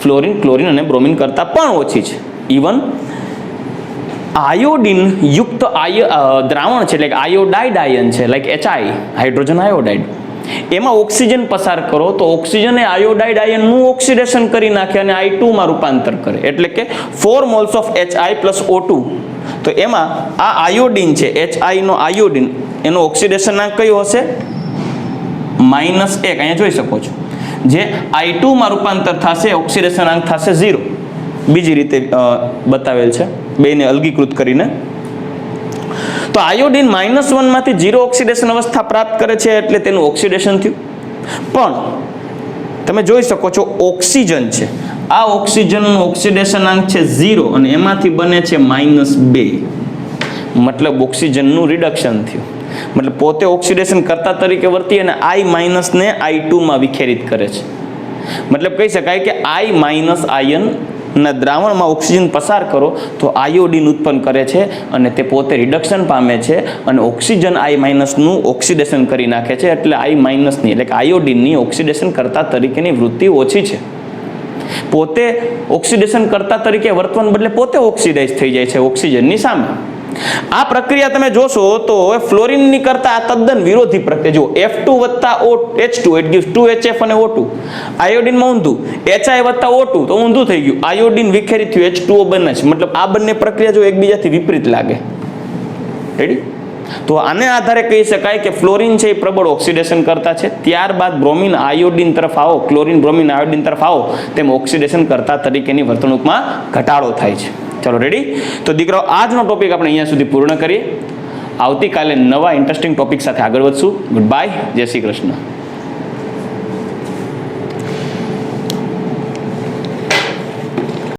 ફ્લોરિન, ક્લોરીન અને બ્રોમિન કરતા પણ ઓછી છે. ઇવન આયોડિન યુક્ત દ્રાવણ છે એટલે કે આયોડાઇડ આયન છે, લાઈક HI, હાઇડ્રોજન આયોડાઇડ, એમાં ઓક્સિજન પસાર કરો તો ઓક્સિજન એ આયોડાઇડ આયનનું ઓક્સિડેશન કરી નાખે અને I2 માં રૂપાંતર કરે. એટલે કે 4 moles of HI plus O2. તો એમાં આ આયોડિન છે, HI નો આયોડિન, એનો ઓક્સિડેશન આંક કયો હશે? -1. અહીંયા જોઈ શકો છો. જે I2 માં રૂપાંતર થશે, ઓક્સિડેશન આંક થશે 0. બીજી રીતે બતાવેલ છે, બેને અલગીકૃત કરીને. તો આયોડિન -1 માંથી 0 ઓક્સિડેશન અવસ્થા પ્રાપ્ત કરે છે એટલે તેનું ઓક્સિડેશન થયું. પણ તમે જોઈ શકો છો ઓક્સિજન છે, આ ઓક્સિજનનું ઓક્સિડેશન આંક છે 0 અને એમાંથી બને છે -2. મતલબ ઓક્સિજનનું રિડક્શન થયું. મતલબ પોતે ઓક્સિડેશન કરતા તરીકે વર્તી અને I- ને I2 માં વિખેરિત કરે છે. મતલબ કહી શકાય કે I- આયન ના દ્રાવણમાં ઓક્સિજન પસાર કરો તો આયોડિન ઉત્પન્ન કરે છે અને તે પોતે રિડક્શન પામે છે અને ઓક્સિજન I- નું ઓક્સિડેશન કરી નાખે છે. એટલે I- ની એટલે કે આયોડિનની ઓક્સિડેશન કરતા તરીકેની વૃત્તિ ઓછી છે. પોતે ઓક્સિડેશન કરતા તરીકે વર્તવાને બદલે પોતે ઓક્સિડાઇઝ થઈ જાય છે ઓક્સિજનની સામે. આ પ્રક્રિયા તમે જોશો તો ફ્લોરિનની કરતા આ તદ્દન વિરોધી પ્રક્રિયા. જો F2 વત્તા H2 ઇટ gives 2HF અને O2. આયોડિનમાં ઊંધું, HI વત્તા O2 તો ઊંધું થઈ ગયું. આયોડિન વિખેરી થયું, H2O બને છે. મતલબ આ બંને પ્રક્રિયા જો એકબીજાથી વિપરીત લાગે. રેડી? તો આને આધારે કહી શકાય કે ફ્લોરિન છે એ પ્રબળ ઓક્સિડેશન કરતા છે, ત્યારબાદ બ્રોમિન આયોડિન તરફ આવો, ક્લોરીન બ્રોમિન આયોડિન તરફ આવો તેમ ઓક્સિડેશન કરતા તરીકેની વર્તણૂકમાં ઘટાડો થાય છે. ચલો રેડી? તો દીકરાઓ આજનો ટોપિક આપણે અહીંયા સુધી પૂર્ણ કરીએ. આવતીકાલે નવા ઇન્ટરેસ્ટિંગ ટોપિક સાથે આગળ વધશું. ગુડ બાય, જય શ્રી કૃષ્ણ.